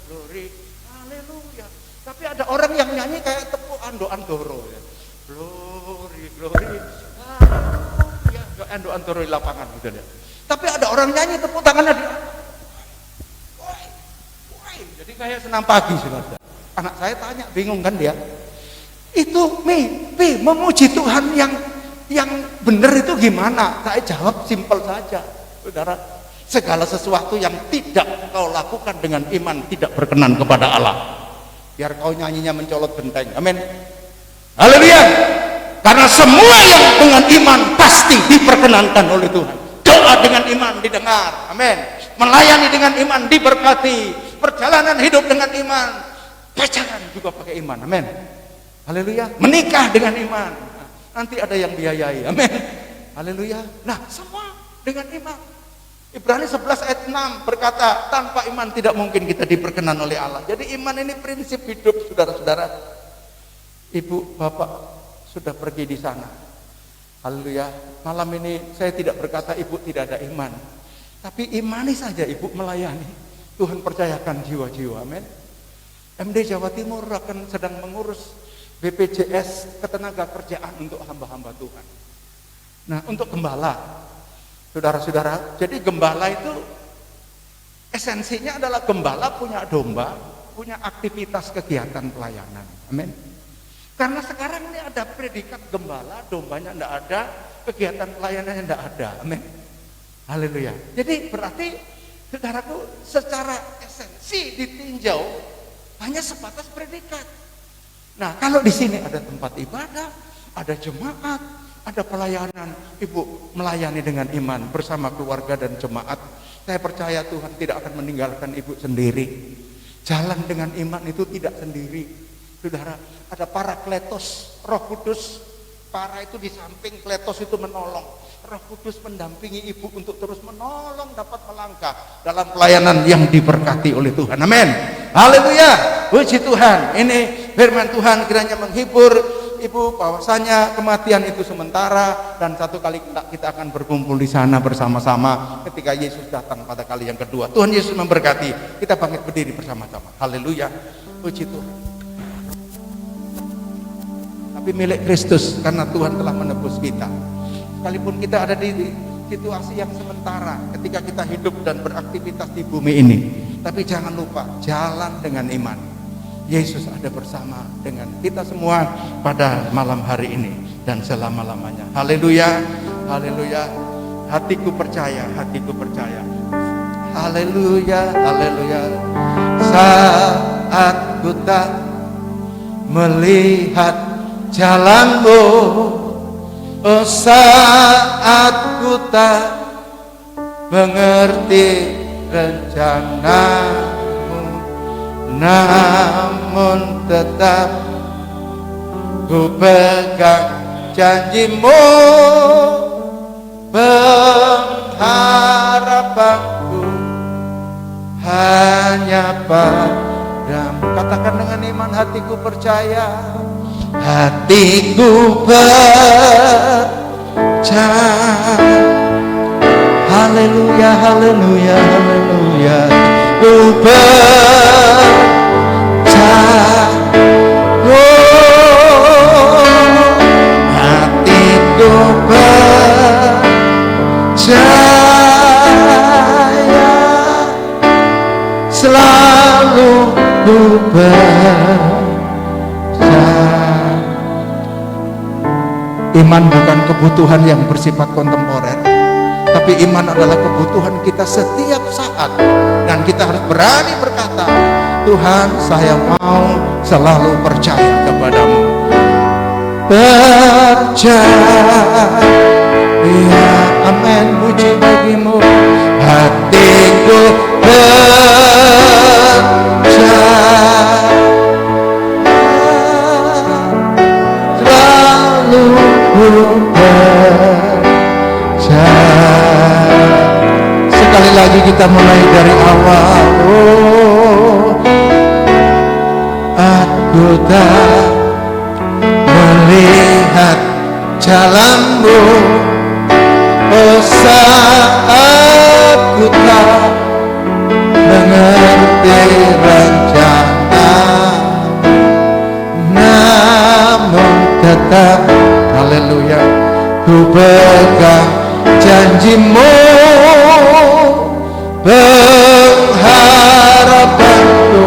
Glory, haleluya. Tapi ada orang yang nyanyi kayak tepuk ando-andoro, ya. Glory, haleluya. Kayak ando-andoro di lapangan gitu ya. Tapi ada orang nyanyi tepuk tangannya di woi. Jadi kayak senam pagi, saudara. Anak saya tanya, bingung kan dia. Itu Pi, memuji Tuhan yang benar itu gimana? Saya jawab simpel saja, saudara. Segala sesuatu yang tidak kau lakukan dengan iman tidak berkenan kepada Allah. Biar kau nyanyinya mencolot genteng. Amin. Haleluya. Karena semua yang dengan iman pasti diperkenankan oleh Tuhan. Doa dengan iman didengar. Amin. Melayani dengan iman diberkati. Perjalanan hidup dengan iman. Pacaran juga pakai iman. Amin. Haleluya. Menikah dengan iman. Nanti ada yang biayai. Amin. Haleluya. Nah, semua dengan iman. Ibrani 11 ayat 6 berkata, tanpa iman tidak mungkin kita diperkenan oleh Allah. Jadi iman ini prinsip hidup, saudara-saudara. Ibu, bapak sudah pergi di sana. Haleluya. Malam ini saya tidak berkata ibu tidak ada iman. Tapi imani saja ibu melayani. Tuhan percayakan jiwa-jiwa. Amin. MD Jawa Timur akan sedang mengurus BPJS ketenaga kerjaan untuk hamba-hamba Tuhan. Nah, untuk gembala, saudara-saudara, jadi gembala itu esensinya adalah gembala punya domba, punya aktivitas kegiatan pelayanan. Amin. Karena sekarang ini ada predikat gembala, dombanya tidak ada, kegiatan pelayanannya tidak ada. Amin. Haleluya. Jadi berarti, saudaraku, secara esensi ditinjau hanya sebatas predikat. Nah, kalau di sini ada tempat ibadah, ada jemaat, ada pelayanan, ibu melayani dengan iman bersama keluarga dan jemaat. Saya percaya Tuhan tidak akan meninggalkan ibu sendiri. Jalan dengan iman itu tidak sendiri. Saudara, ada Parakletos, Roh Kudus. Para itu di samping, kletos itu menolong. Roh Kudus mendampingi ibu untuk terus menolong, dapat melangkah dalam pelayanan yang diberkati oleh Tuhan. Amin. Haleluya. Puji Tuhan. Ini firman Tuhan kiranya menghibur Ibu, bahwasanya kematian itu sementara dan satu kali kita akan berkumpul di sana bersama-sama ketika Yesus datang pada kali yang kedua. Tuhan Yesus memberkati. Kita bangkit berdiri bersama-sama. Haleluya. Puji Tuhan. Tapi milik Kristus karena Tuhan telah menebus kita. Sekalipun kita ada di situasi yang sementara ketika kita hidup dan beraktivitas di bumi ini, tapi jangan lupa jalan dengan iman. Yesus ada bersama dengan kita semua pada malam hari ini dan selama-lamanya. Haleluya, haleluya. Hatiku percaya, hatiku percaya. Haleluya, haleluya. Saat ku tak melihat jalanmu, oh saat ku tak mengerti rencanamu, namun tetap ku pegang janjimu, pengharapanku hanya padamu. Katakan dengan iman, hatiku percaya, hatiku percaya. Haleluya, haleluya, haleluya. Ku percaya, oh, hatiku percaya, selalu ku percaya. Iman bukan kebutuhan yang bersifat kontemporer, tapi iman adalah kebutuhan kita setiap saat. Dan kita harus berani berkata, Tuhan, saya mau selalu percaya kepadamu. Percaya, amin, puji bagimu. Hatiku percaya, selalu percaya. Sekali lagi kita mulai dari awal. Oh, aku tak melihat jalanmu, oh saat ku tak mengerti rencanamu, namun tetap, haleluya, ku pegang janjimu, pengharapanku,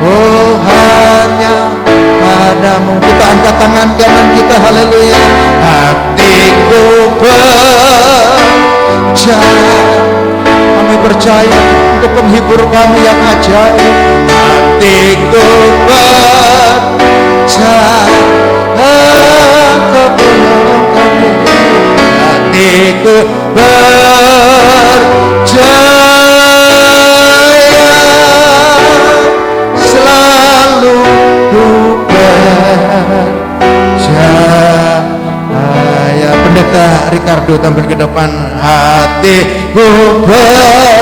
oh hanya padamu. Kita angkat tangan kanan kita, haleluya. Hatiku percaya, kami percaya untuk penghibur kami yang ajaib. Hatiku percaya, hatiku percaya, selalu ku percaya. Pendeta Ricardo tampil ke depan. Hatiku percaya,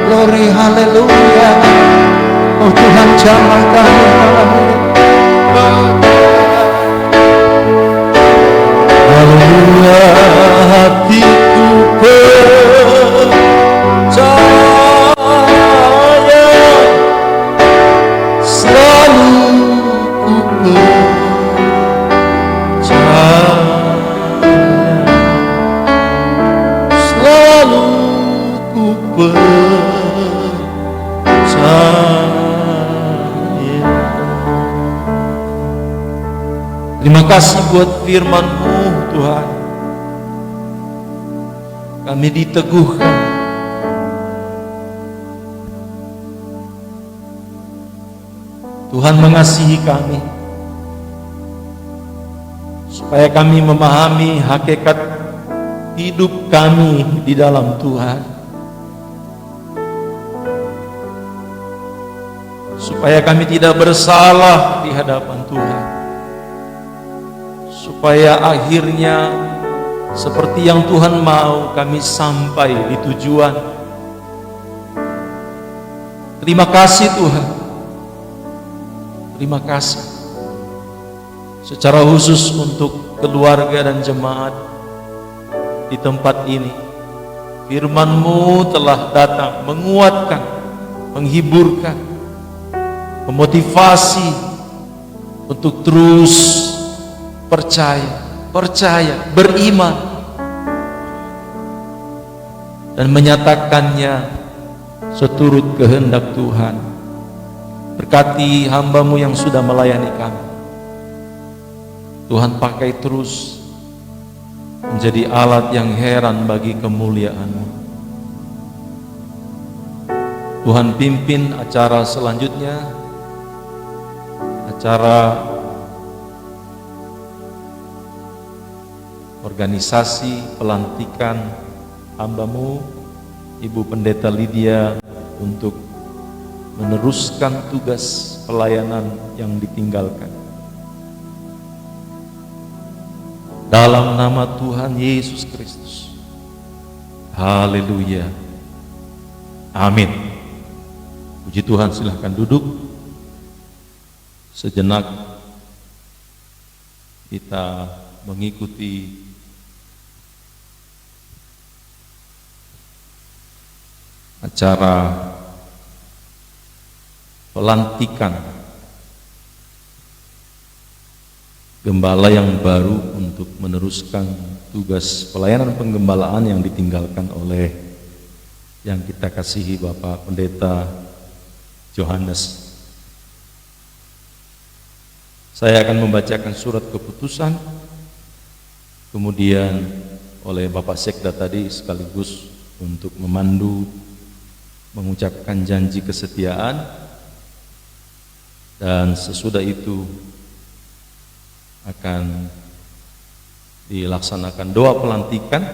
glory, haleluya. Oh Tuhan, jamah kami, haleluya. Hatiku percaya, selalu ku percaya, selalu ku percaya. Terima kasih buat firman-Mu Tuhan. Kami diteguhkan, Tuhan mengasihi kami supaya kami memahami hakikat hidup kami di dalam Tuhan, supaya kami tidak bersalah di hadapan Tuhan, supaya akhirnya seperti yang Tuhan mau kami sampai di tujuan. Terima kasih Tuhan. Terima kasih secara khusus untuk keluarga dan jemaat di tempat ini. Firman-Mu telah datang menguatkan, menghiburkan, memotivasi untuk terus percaya, beriman, dan menyatakannya seturut kehendak Tuhan. Berkati hamba-Mu yang sudah melayani kami. Tuhan, pakai terus menjadi alat yang heran bagi kemuliaan-Mu. Tuhan, pimpin acara selanjutnya, acara organisasi pelantikan hamba-Mu Ibu Pendeta Lydia untuk meneruskan tugas pelayanan yang ditinggalkan. Dalam nama Tuhan Yesus Kristus. Haleluya. Amin. Puji Tuhan, silahkan duduk. Sejenak kita mengikuti acara pelantikan gembala yang baru untuk meneruskan tugas pelayanan penggembalaan yang ditinggalkan oleh yang kita kasihi Bapak Pendeta Johannes. Saya akan membacakan surat keputusan, kemudian oleh Bapak Sekda tadi sekaligus untuk memandu mengucapkan janji kesetiaan, dan sesudah itu akan dilaksanakan doa pelantikan.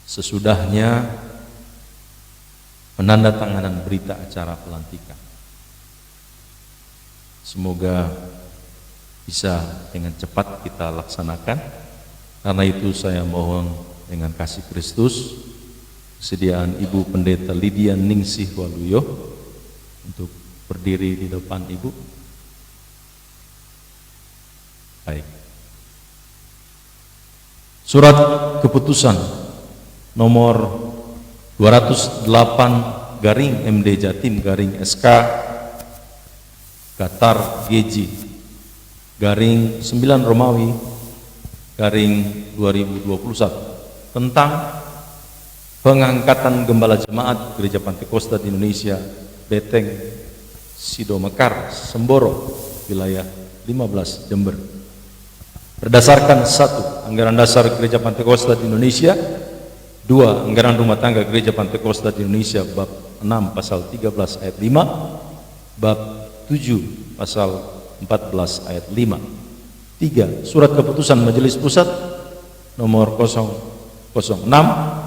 Sesudahnya penandatanganan berita acara pelantikan. Semoga bisa dengan cepat kita laksanakan. Karena itu saya mohon dengan kasih Kristus kesediaan Ibu Pendeta Lydia Ningsih Waluyo untuk berdiri di depan Ibu. Baik. Surat keputusan nomor 208 garing MD Jatim garing SK Qatar GJ garing 9 Romawi garing 2021 tentang pengangkatan gembala jemaat Gereja Pantekosta di Indonesia Beteng Sido Mekar Semboro wilayah 15 Jember. Berdasarkan 1. Anggaran dasar Gereja Pantekosta di Indonesia, 2. Anggaran rumah tangga Gereja Pantekosta di Indonesia bab 6 pasal 13 ayat 5, bab 7 pasal 14 ayat 5. 3. Surat keputusan Majelis Pusat nomor 006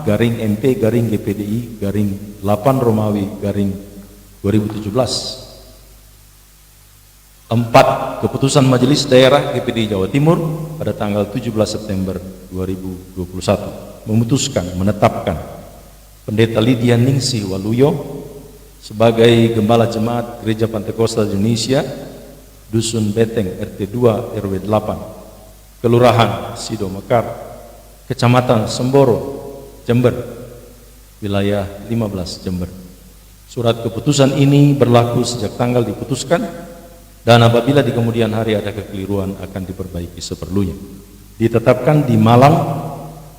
garing MP garing GPDI garing 8 Romawi garing 2017. 4. Keputusan Majelis Daerah GPDI Jawa Timur pada tanggal 17 September 2021 memutuskan menetapkan Pendeta Lydia Ningsih Waluyo sebagai Gembala Jemaat Gereja Pantekosta Indonesia Dusun Beteng RT 2 RW 8 Kelurahan Sido Mekar Kecamatan Semboro Jember wilayah 15 Jember. Surat keputusan ini berlaku sejak tanggal diputuskan, dan apabila di kemudian hari ada kekeliruan akan diperbaiki seperlunya. Ditetapkan di Malang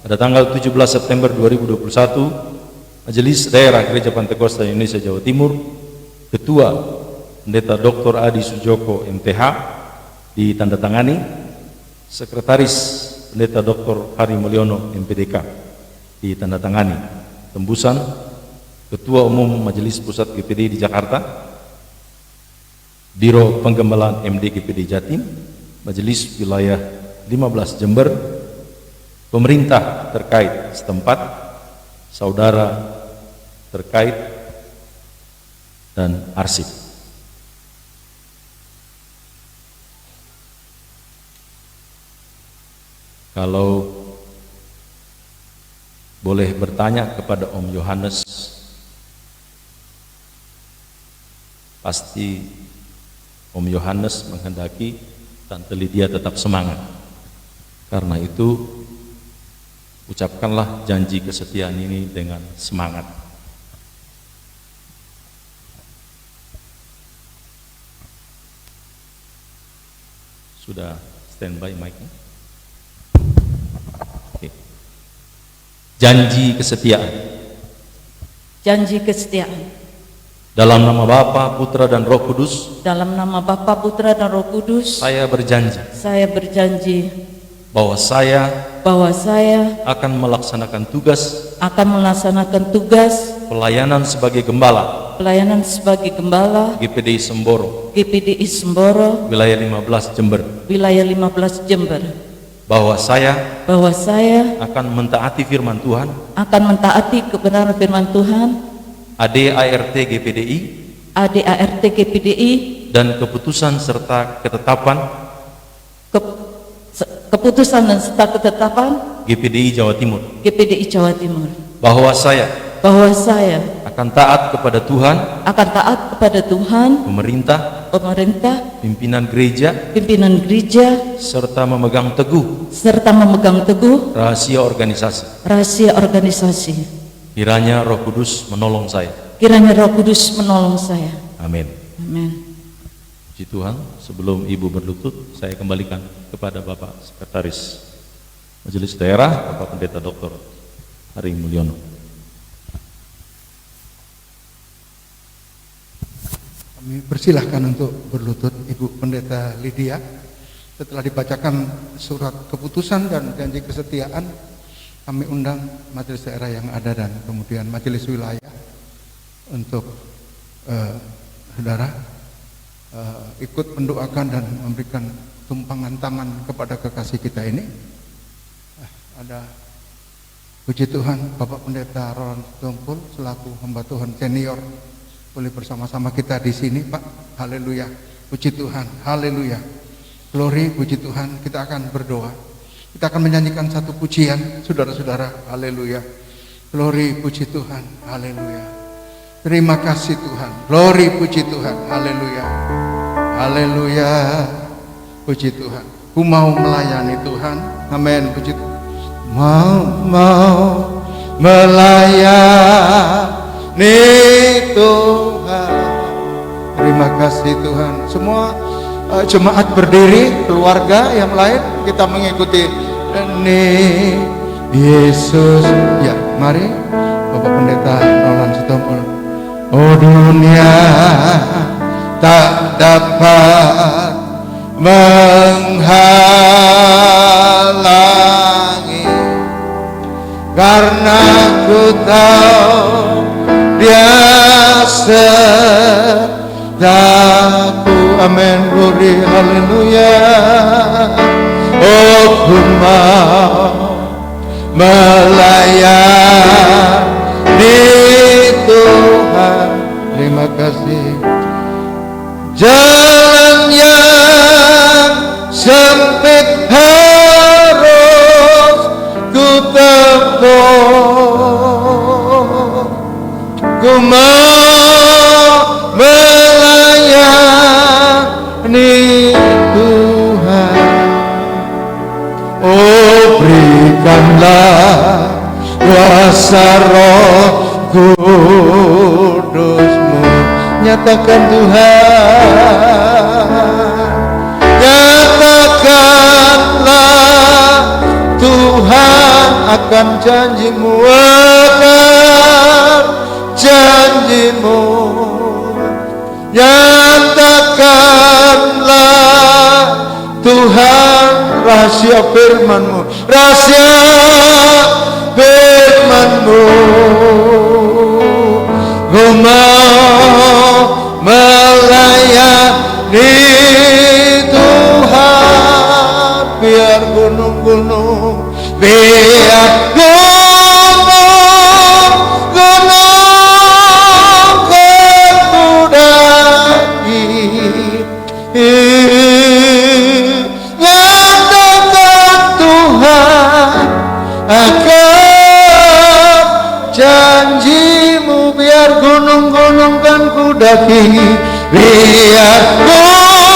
pada tanggal 17 September 2021, Majelis Daerah Gereja Pantekosta Indonesia Jawa Timur, Ketua Pendeta Dr. Adi Sujoko MTH ditandatangani, Sekretaris Pendeta Dr. Hari Mulyono MPDK ditandatangani, tembusan Ketua Umum Majelis Pusat GPD di Jakarta, Biro Penggembalaan MD GPD Jatim, Majelis Wilayah 15 Jember, pemerintah terkait setempat, saudara terkait, dan arsip. Kalau boleh bertanya kepada Om Yohanes, pasti Om Yohanes menghendaki Tante Lydia tetap semangat. Karena itu, ucapkanlah janji kesetiaan ini dengan semangat. Sudah standby mic-nya? Oke. Janji kesetiaan. Janji kesetiaan. Dalam nama Bapa, Putra dan Roh Kudus, Dalam nama Bapa, Putra dan Roh Kudus, saya berjanji saya berjanji bahwa saya bahwa saya akan melaksanakan tugas akan melaksanakan tugas pelayanan sebagai gembala pelayanan sebagai gembala GPDI Semboro, GPDI Semboro, wilayah 15 Jember, wilayah 15 Jember, bahwa saya akan mentaati firman Tuhan, mentaati kebenaran firman Tuhan, ADART GPDI, ADART GPDI, dan keputusan serta ketetapan keputusan dan serta ketetapan GPDI Jawa Timur, GPDI Jawa Timur, bahwa saya akan taat kepada Tuhan, pemerintah, pimpinan gereja, serta memegang teguh rahasia organisasi. Kiranya Roh Kudus menolong saya. Amin. Amin. Puji Tuhan, sebelum Ibu berlutut, saya kembalikan kepada Bapak Sekretaris Majelis Daerah, Bapak Pendeta Dr. Hari Mulyono. Kami persilahkan untuk berlutut Ibu Pendeta Lydia. Setelah dibacakan surat keputusan dan janji kesetiaan, kami undang majelis daerah yang ada dan kemudian majelis wilayah untuk saudara ikut mendoakan dan memberikan tumpangan tangan kepada kekasih kita ini. Ada, puji Tuhan, Bapak Pendeta Roland Tumpul selaku hamba Tuhan senior boleh bersama-sama kita di sini, Pak. Haleluya, puji Tuhan, haleluya, glory, puji Tuhan. Kita akan berdoa. Kita akan menyanyikan satu pujian, saudara-saudara. Haleluya, glory, puji Tuhan, haleluya. Terima kasih Tuhan, glory, puji Tuhan, haleluya, haleluya, puji Tuhan. Ku mau melayani Tuhan, amin, puji Tuhan. Mau melayani Tuhan. Terima kasih Tuhan. Semua jemaat berdiri, keluarga yang lain kita mengikuti ini Yesus. Ya, mari Bapak Pendeta Roland Sitompul. Oh, dunia tak dapat menghalangi, karena ku tahu Dia sertaku. Amin, glory, haleluya. Oh, ku mau melayani Tuhan. Terima kasih. Jalan yang sempit harus ku tempuh. Ku mau melayani Tuhan. Oh, berikanlah kuasa Roh Kudus-Mu. Nyatakan Tuhan, nyatakanlah Tuhan akan janji-Mu, akan janji-Mu. Nyatakanlah Tuhan rahasia firman-Mu, rahasia firman-Mu. Ku mau melayani Tuhan. Biar gunung-gunung, biar gunung-gunung kudaki. Nyatakan Tuhan akan janji-Mu. Biar gunung-gunung kan kudaki, biar gunung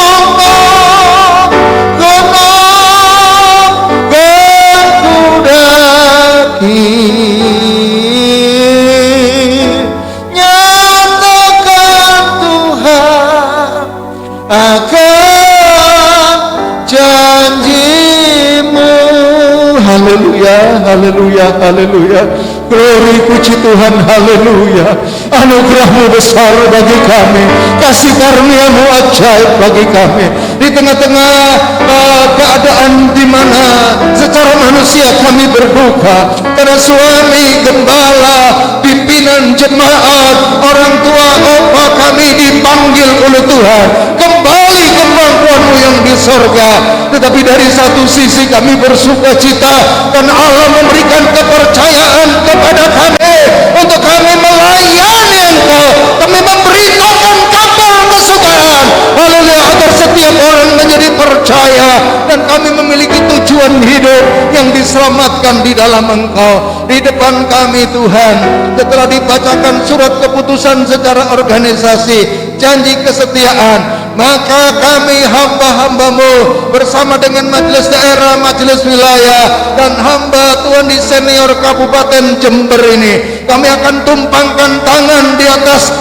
haleluya, haleluya. Glory, puji Tuhan, haleluya. Anugerah-Mu besar bagi kami, kasih karunia-Mu ajaib bagi kami. Di tengah-tengah keadaan di mana secara manusia kami berduka karena suami, gembala, pimpinan jemaat, orang tua, opa kami dipanggil oleh Tuhan kembali kemampuan-Mu yang di sorga. Tetapi dari satu sisi kami bersuka cita karena Allah memberikan kepercayaan kepada kami untuk kami melayani Engkau. Kami memberitakan kabar kesukaan, haleluya, agar setiap orang menjadi percaya dan kami memiliki tujuan hidup yang diselamatkan di dalam Engkau. Di depan kami Tuhan, setelah dibacakan surat keputusan secara organisasi, janji kesetiaan, maka kami hamba-hamba-Mu bersama dengan majelis daerah, majelis wilayah, dan hamba Tuhan di senior Kabupaten Jember ini, kami akan tumpangkan tangan di atas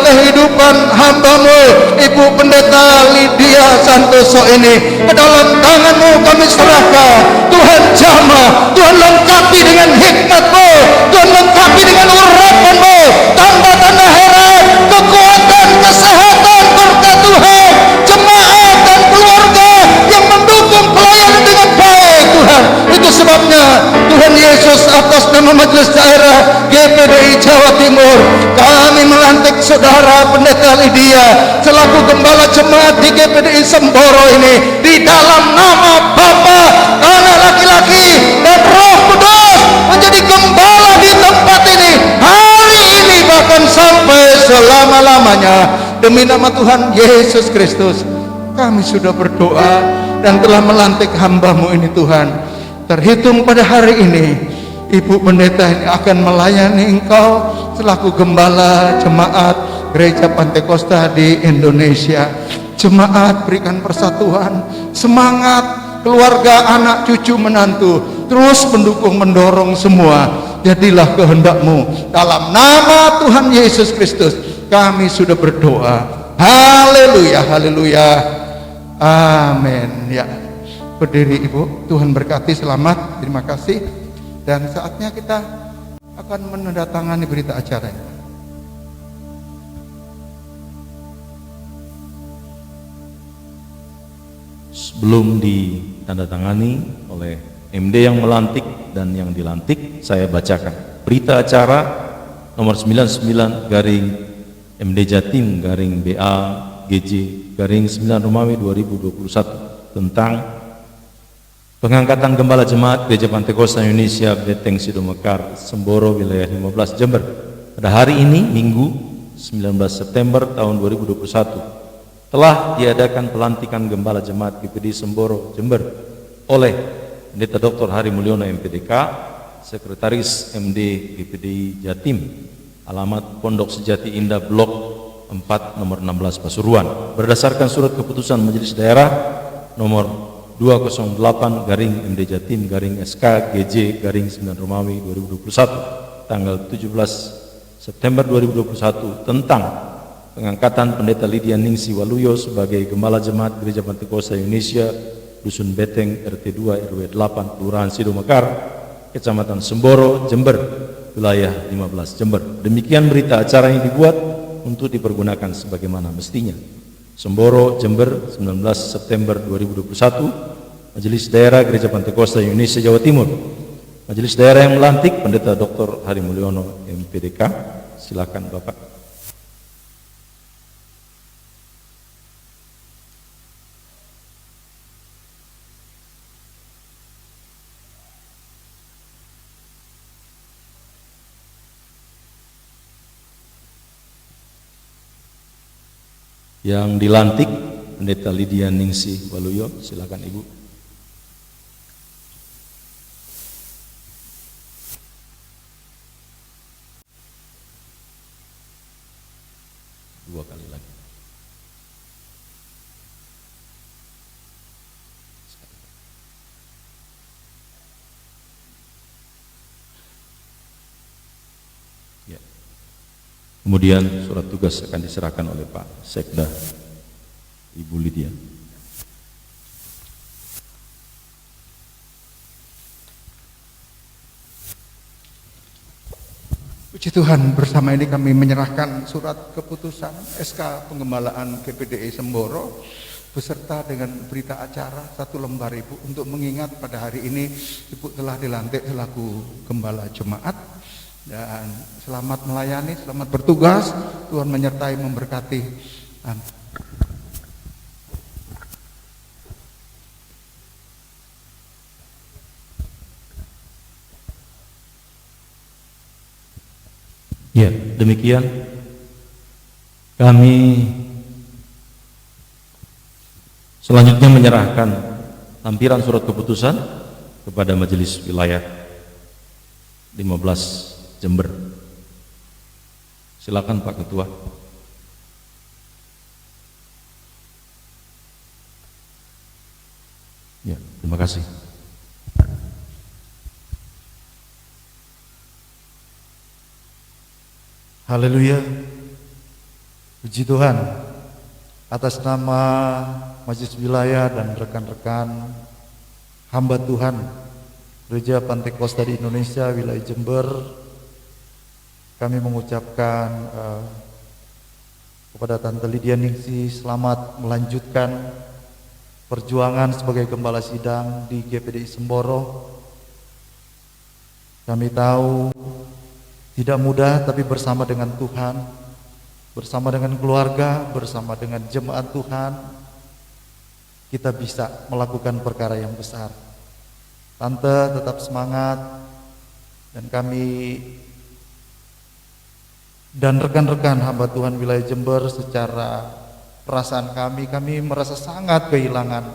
kehidupan hamba-Mu Ibu Pendeta Lydia Santoso ini. Ke dalam tangan-Mu kami serahkan. Tuhan jamah, Tuhan lengkapi dengan hikmat-Mu, Tuhan lengkapi dengan urapan-Mu, tanda-tanda heran, kekuatan, kesehatan, berkat Tuhan, jemaat dan keluarga yang mendukung pelayanan dengan baik Tuhan. Itu sebabnya Tuhan Yesus, atas nama majelis daerah GPDI Jawa Timur, kami melantik Saudara Pendeta Lydia selaku gembala jemaat di GPDI Semboro ini di dalam nama Bapa, Anak laki-laki dan Roh Kudus, menjadi gembala di tempat ini hari ini bahkan sampai selama-lamanya. Demi nama Tuhan Yesus Kristus kami sudah berdoa dan telah melantik hamba-Mu ini Tuhan. Terhitung pada hari ini Ibu Pendeta ini akan melayani Engkau selaku gembala jemaat Gereja Pantekosta di Indonesia. Jemaat berikan persatuan, semangat, keluarga, anak, cucu, menantu, terus mendukung, mendorong semua. Jadilah kehendak-Mu. Dalam nama Tuhan Yesus Kristus kami sudah berdoa. Haleluya, haleluya, amin. Ya, berdiri Ibu, Tuhan berkati, selamat, terima kasih. Dan saatnya kita akan menandatangani berita acaranya. Sebelum ditandatangani oleh MD yang melantik dan yang dilantik, saya bacakan berita acara nomor 99 garing MD Jatim garing BA GJ garing 9 Romawi 2021 tentang pengangkatan gembala jemaat Gereja Pantekosta Indonesia Beteng Sidomekar Semboro wilayah 15 Jember pada hari ini Minggu 19 September tahun 2021 telah diadakan pelantikan gembala jemaat GPDI Semboro Jember oleh Pendeta Dr. Hari Mulyono MPDK, Sekretaris MD GPDI Jatim, alamat Pondok Sejati Indah Blok 4 nomor 16 Pasuruan, berdasarkan surat keputusan Majelis Daerah nomor 208 garing MD Jatim garing SK GJ garing 9 Romawi 2021 tanggal 17 September 2021 tentang pengangkatan Pendeta Lydia Ningsi Waluyo sebagai Gembala Jemaat Gereja Pantekosta Indonesia Dusun Beteng RT 2 RW 8 Kelurahan Sidomekar Kecamatan Semboro Jember wilayah 15 Jember. Demikian berita acara yang dibuat untuk dipergunakan sebagaimana mestinya. Semboro Jember 19 September 2021. Majelis Daerah Gereja Pantekosta Indonesia Jawa Timur. Majelis Daerah yang melantik Pendeta Dr. Hari Mulyono MPDK. Silakan Bapak. Yang dilantik Pendeta Lydia Ningsi Waluyo, silakan Ibu. Dua kali lagi. Ya. Kemudian surat tugas akan diserahkan oleh Pak Sekda Ibu Lydia. Puji Tuhan, bersama ini kami menyerahkan surat keputusan SK Penggembalaan GPDI Semboro beserta dengan berita acara 1 lembar Ibu, untuk mengingat pada hari ini Ibu telah dilantik selaku Gembala Jemaat, dan selamat melayani, selamat bertugas. Tuhan menyertai, memberkati. Amin. Ya, demikian kami selanjutnya menyerahkan lampiran surat keputusan kepada Majelis Wilayah 15 Jember. Silakan Pak Ketua. Ya, terima kasih. Haleluya. Puji Tuhan, atas nama Majelis Wilayah dan rekan-rekan hamba Tuhan Gereja Pantai Kosta di Indonesia wilayah Jember, kami mengucapkan kepada Tante Lydia Ningsi selamat melanjutkan perjuangan sebagai Gembala Sidang di GPDI Semboro. Kami tahu tidak mudah, tapi bersama dengan Tuhan, bersama dengan keluarga, bersama dengan jemaat Tuhan, kita bisa melakukan perkara yang besar. Tante tetap semangat, dan kami dan rekan-rekan hamba Tuhan wilayah Jember, secara perasaan kami merasa sangat kehilangan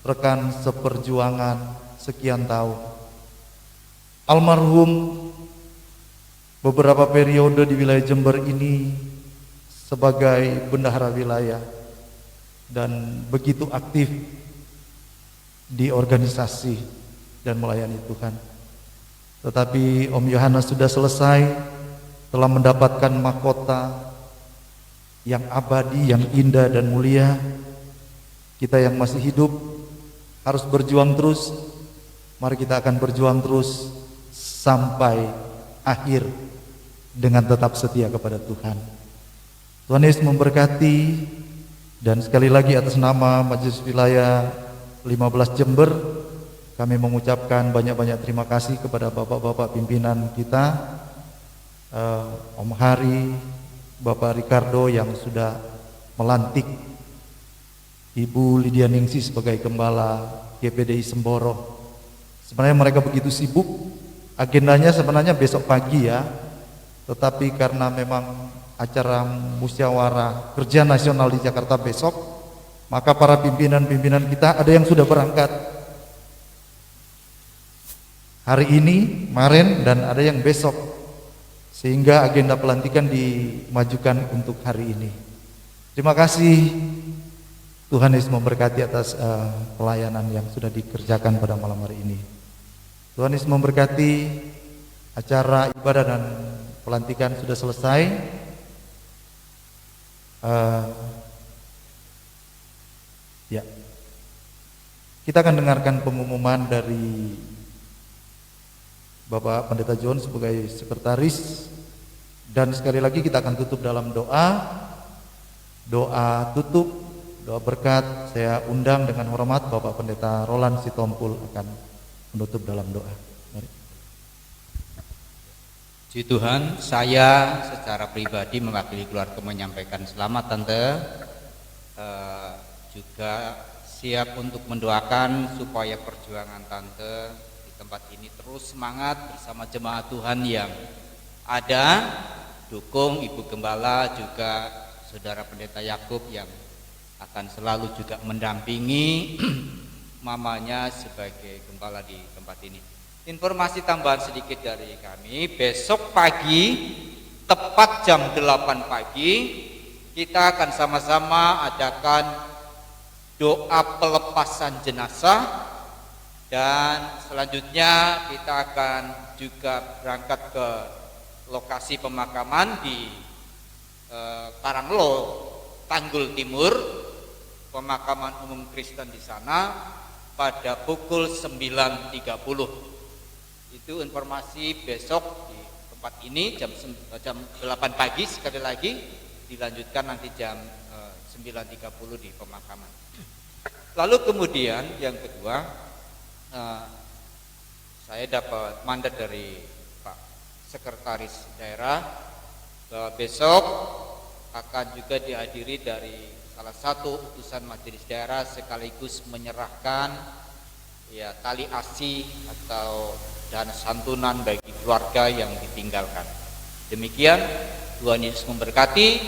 rekan seperjuangan sekian tahun. Almarhum beberapa periode di wilayah Jember ini sebagai bendahara wilayah dan begitu aktif di organisasi dan melayani Tuhan. Tetapi Om Yohanes sudah selesai, telah mendapatkan mahkota yang abadi, yang indah dan mulia. Kita yang masih hidup harus berjuang terus. Mari kita akan berjuang terus sampai akhir dengan tetap setia kepada Tuhan. Tuhan Yesus memberkati, dan sekali lagi atas nama Majelis Wilayah 15 Jember, kami mengucapkan banyak-banyak terima kasih kepada bapak-bapak pimpinan kita, Om Hari, Bapak Ricardo yang sudah melantik Ibu Lydia Ningsi sebagai Gembala GPDI Semboro. Sebenarnya mereka begitu sibuk, agendanya sebenarnya besok pagi ya, tetapi karena memang acara musyawarah kerja nasional di Jakarta besok, maka para pimpinan-pimpinan kita ada yang sudah berangkat hari ini, kemarin, dan ada yang besok, sehingga agenda pelantikan dimajukan untuk hari ini. Terima kasih. Tuhan Yesus memberkati atas pelayanan yang sudah dikerjakan pada malam hari ini. Tuhan Yesus memberkati. Acara ibadah dan pelantikan sudah selesai. Ya, kita akan dengarkan pengumuman dari Bapak Pendeta John sebagai sekretaris, dan sekali lagi kita akan tutup dalam doa tutup, doa berkat. Saya undang dengan hormat Bapak Pendeta Roland Sitompul akan menutup dalam doa. Mari. Puji Tuhan, saya secara pribadi mewakili keluarga menyampaikan selamat Tante, juga siap untuk mendoakan supaya perjuangan Tante di tempat ini terus semangat bersama jemaat Tuhan yang ada, dukung Ibu Gembala, juga Saudara Pendeta Yakub yang akan selalu juga mendampingi mamanya sebagai gembala di tempat ini. Informasi tambahan sedikit dari kami, besok pagi tepat jam 8 pagi kita akan sama-sama adakan doa pelepasan jenazah, dan selanjutnya kita akan juga berangkat ke lokasi pemakaman di Karanglo, Tanggul Timur, pemakaman umum Kristen di sana pada pukul 9.30. Itu informasi besok di tempat ini jam 8 pagi sekali lagi, dilanjutkan nanti jam 9.30 di pemakaman. Lalu kemudian yang kedua, saya dapat mandat dari Pak Sekretaris Daerah bahwa besok akan juga dihadiri dari salah satu utusan majelis daerah sekaligus menyerahkan ya tali asi atau dana santunan bagi keluarga yang ditinggalkan. Demikian, Tuhan Yesus memberkati.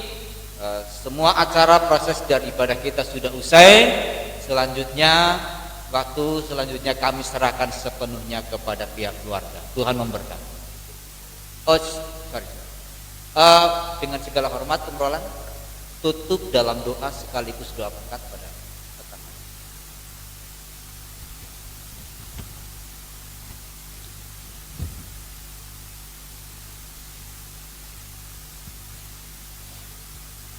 Semua acara proses dan ibadah kita sudah usai. Selanjutnya kami serahkan sepenuhnya kepada pihak keluarga. Tuhan memberkati. Dengan segala hormat pemrolan, tutup dalam doa sekaligus doa berkat pada tetangga.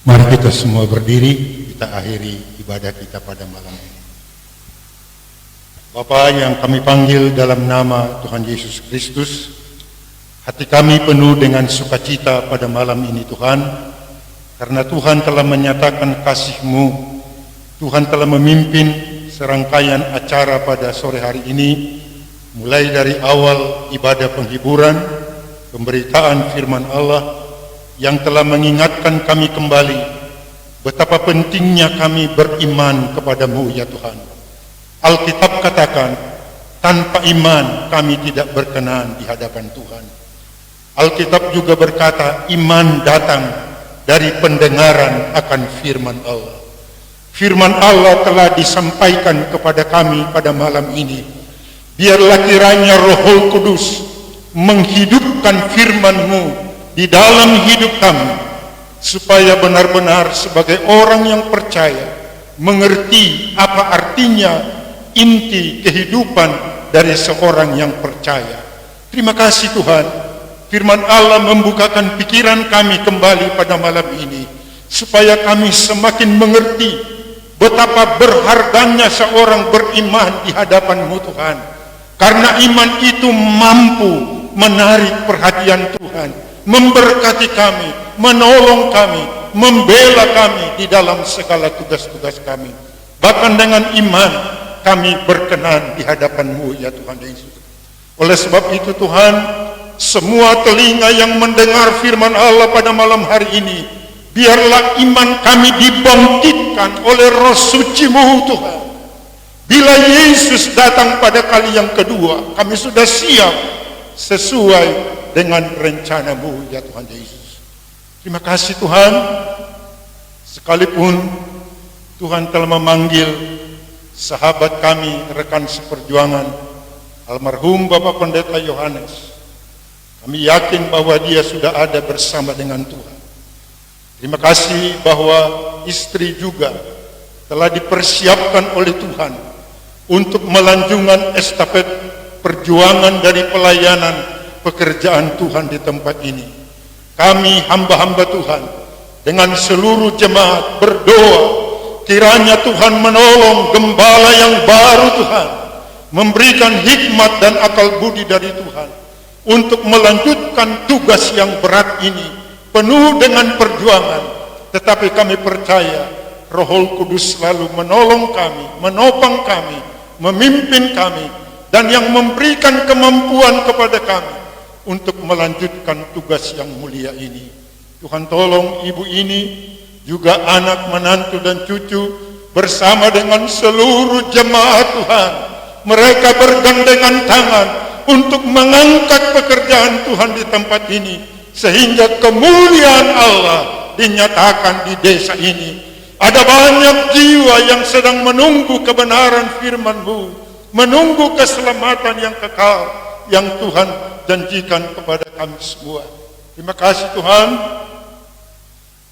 Mari kita semua berdiri, kita akhiri ibadah kita pada malam ini. Bapa yang kami panggil dalam nama Tuhan Yesus Kristus, hati kami penuh dengan sukacita pada malam ini Tuhan, karena Tuhan telah menyatakan kasih-Mu. Tuhan telah memimpin serangkaian acara pada sore hari ini, mulai dari awal ibadah penghiburan, pemberitaan firman Allah, yang telah mengingatkan kami kembali betapa pentingnya kami beriman kepada-Mu ya Tuhan. Alkitab katakan, tanpa iman kami tidak berkenan di hadapan Tuhan. Alkitab juga berkata, iman datang dari pendengaran akan firman Allah. Firman Allah telah disampaikan kepada kami pada malam ini. Biarlah kiranya Roh Kudus menghidupkan firman-Mu di dalam hidup kami, supaya benar-benar sebagai orang yang percaya mengerti apa artinya inti kehidupan dari seorang yang percaya. Terima kasih Tuhan, firman Allah membukakan pikiran kami kembali pada malam ini, supaya kami semakin mengerti betapa berharganya seorang beriman di hadapan-Mu Tuhan. Karena iman itu mampu menarik perhatian Tuhan, memberkati kami, menolong kami, membela kami di dalam segala tugas-tugas kami. Bahkan dengan iman kami berkenan di hadapan-Mu ya Tuhan Yesus. Oleh sebab itu Tuhan, semua telinga yang mendengar firman Allah pada malam hari ini, biarlah iman kami dibangkitkan oleh Roh Suci-Mu Tuhan. Bila Yesus datang pada kali yang kedua, kami sudah siap sesuai dengan rencana-Mu ya Tuhan Yesus. Terima kasih Tuhan, sekalipun Tuhan telah memanggil sahabat kami, rekan seperjuangan, almarhum Bapak Pendeta Yohanes. Kami yakin bahwa dia sudah ada bersama dengan Tuhan. Terima kasih bahwa istri juga telah dipersiapkan oleh Tuhan untuk melanjutkan estafet perjuangan dari pelayanan pekerjaan Tuhan di tempat ini. Kami hamba-hamba Tuhan dengan seluruh jemaat berdoa, kiranya Tuhan menolong gembala yang baru Tuhan, memberikan hikmat dan akal budi dari Tuhan untuk melanjutkan tugas yang berat ini, penuh dengan perjuangan. Tetapi kami percaya Roh Kudus selalu menolong kami, menopang kami, memimpin kami, dan yang memberikan kemampuan kepada kami untuk melanjutkan tugas yang mulia ini. Tuhan tolong ibu ini, juga anak, menantu dan cucu, bersama dengan seluruh jemaat Tuhan. Mereka bergandengan tangan untuk mengangkat pekerjaan Tuhan di tempat ini, sehingga kemuliaan Allah dinyatakan di desa ini. Ada banyak jiwa yang sedang menunggu kebenaran firman-Mu, menunggu keselamatan yang kekal yang Tuhan janjikan kepada kami semua. Terima kasih Tuhan.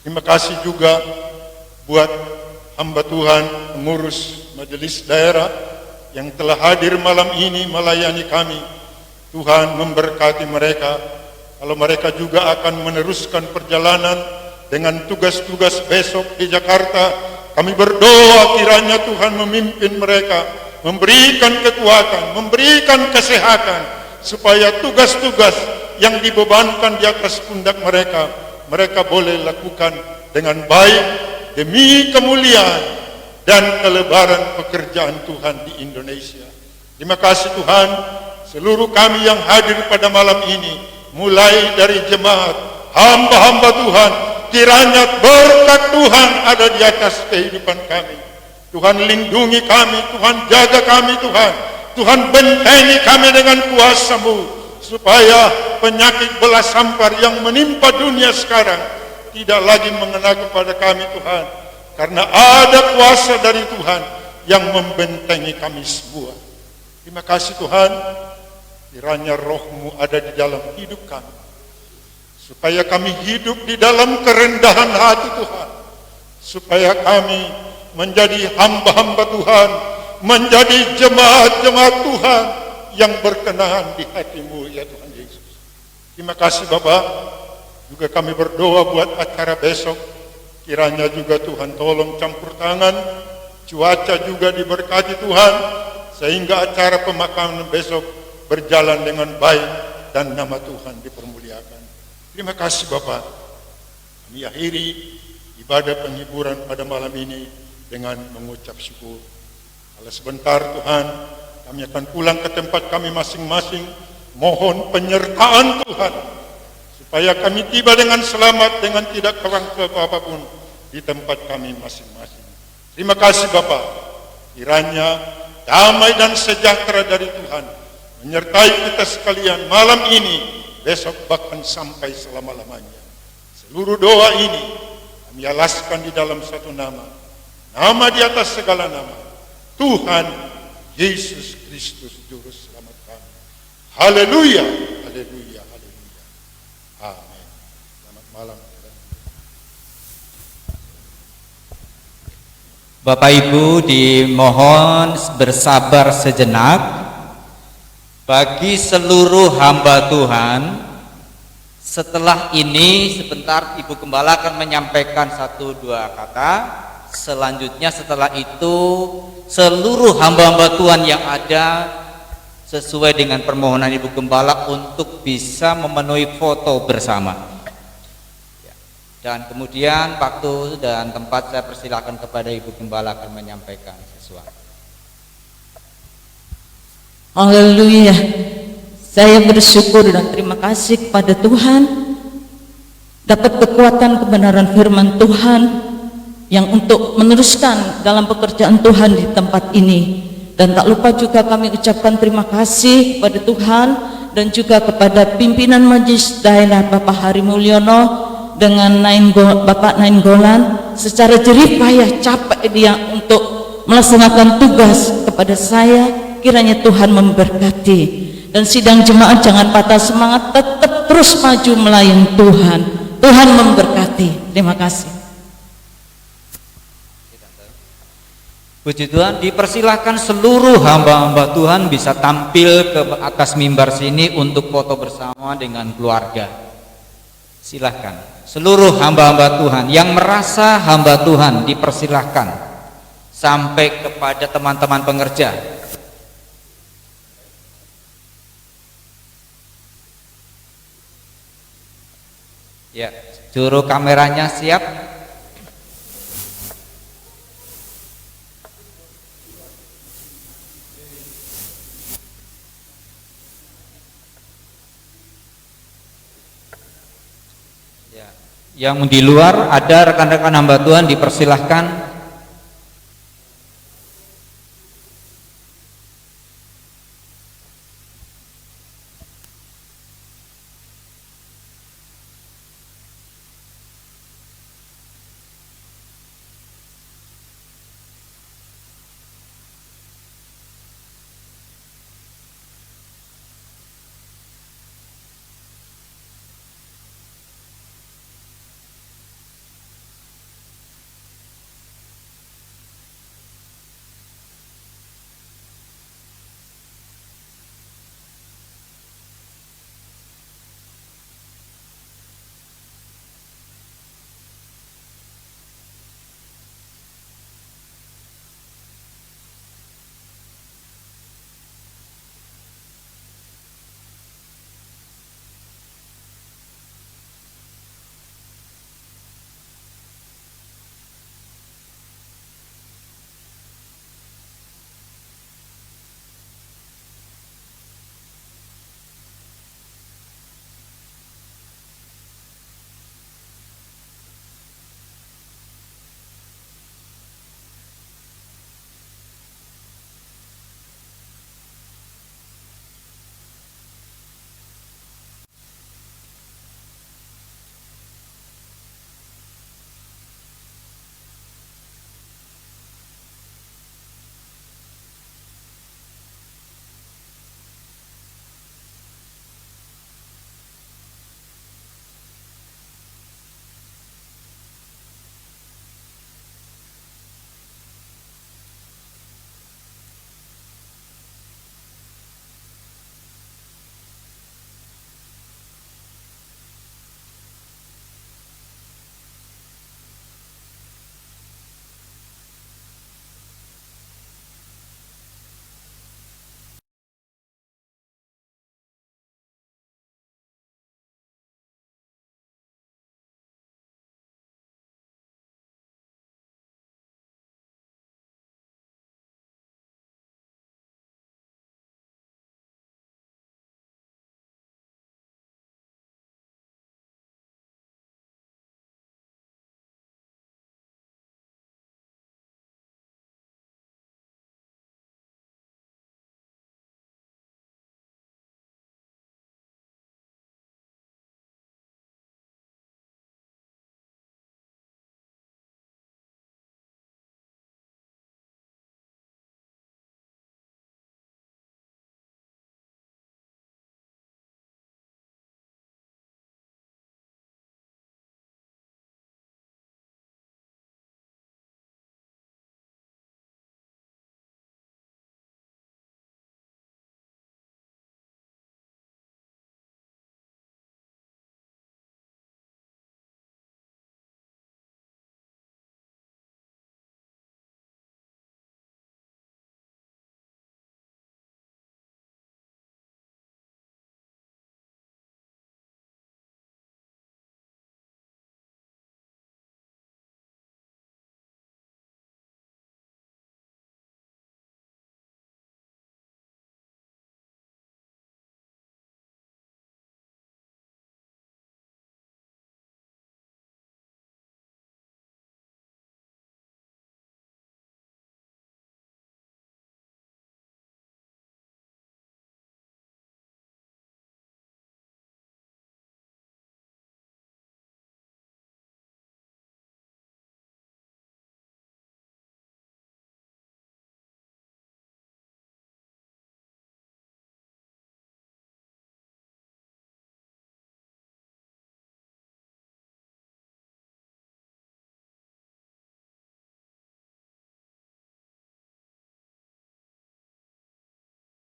Terima kasih juga buat hamba Tuhan, pengurus majelis daerah yang telah hadir malam ini melayani kami. Tuhan memberkati mereka. Kalau mereka juga akan meneruskan perjalanan dengan tugas-tugas besok di Jakarta, kami berdoa kiranya Tuhan memimpin mereka, memberikan kekuatan, memberikan kesehatan, supaya tugas-tugas yang dibebankan di atas pundak mereka, mereka boleh lakukan dengan baik demi kemuliaan dan kelebaran pekerjaan Tuhan di Indonesia. Terima kasih Tuhan, seluruh kami yang hadir pada malam ini, mulai dari jemaat, hamba-hamba Tuhan, kiranya berkat Tuhan ada di atas kehidupan kami. Tuhan lindungi kami, Tuhan jaga kami Tuhan. Tuhan bentengi kami dengan kuasa-Mu, supaya penyakit belas sampar yang menimpa dunia sekarang tidak lagi mengena kepada kami Tuhan. Karena ada kuasa dari Tuhan yang membentengi kami semua. Terima kasih Tuhan, kiranya roh-Mu ada di dalam hidup kami, supaya kami hidup di dalam kerendahan hati Tuhan, supaya kami menjadi hamba-hamba Tuhan, menjadi jemaat-jemaat Tuhan yang berkenan di hati-Mu ya Tuhan Yesus. Terima kasih Bapak. Juga kami berdoa buat acara besok, kiranya juga Tuhan tolong campur tangan, cuaca juga diberkati Tuhan, sehingga acara pemakaman besok berjalan dengan baik dan nama Tuhan dipermuliakan. Terima kasih Bapak. Kami akhiri ibadah penghiburan pada malam ini dengan mengucap syukur. Kalau sebentar Tuhan, kami akan pulang ke tempat kami masing-masing. Mohon penyertaan Tuhan, supaya kami tiba dengan selamat, dengan tidak kurang apapun di tempat kami masing-masing. Terima kasih Bapak. Kiranya damai dan sejahtera dari Tuhan menyertai kita sekalian malam ini, besok bahkan sampai selama-lamanya. Seluruh doa ini kami alaskan di dalam satu nama, nama di atas segala nama, Tuhan Yesus Kristus Juru Selamat kami. Haleluya, haleluya, haleluya. Amin. Selamat malam. Bapak Ibu dimohon bersabar sejenak. Bagi seluruh hamba Tuhan, setelah ini sebentar Ibu Gembala akan menyampaikan 1-2 kata. Selanjutnya setelah itu seluruh hamba-hamba Tuhan yang ada sesuai dengan permohonan Ibu Gembala untuk bisa memenuhi foto bersama. Dan kemudian waktu dan tempat saya persilakan kepada Ibu Gembala akan menyampaikan sesuatu. Haleluya. Saya bersyukur dan terima kasih kepada Tuhan dapat kekuatan kebenaran firman Tuhan yang untuk meneruskan dalam pekerjaan Tuhan di tempat ini. Dan tak lupa juga kami ucapkan terima kasih kepada Tuhan dan juga kepada pimpinan Majelis Daerah Bapak Hari Mulyono dengan Bapak Nainggolan. Secara jerih payah capek dia untuk melaksanakan tugas kepada saya. Kiranya Tuhan memberkati, dan sidang jemaat jangan patah semangat, tetap terus maju melayani Tuhan. Tuhan memberkati. Terima kasih. Puji Tuhan, dipersilahkan seluruh hamba-hamba Tuhan bisa tampil ke atas mimbar sini untuk foto bersama dengan keluarga. Silahkan, seluruh hamba-hamba Tuhan yang merasa hamba Tuhan dipersilahkan sampai kepada teman-teman pengerja. Ya, juru kameranya siap. Ya. Yang di luar ada rekan-rekan hamba Tuhan dipersilahkan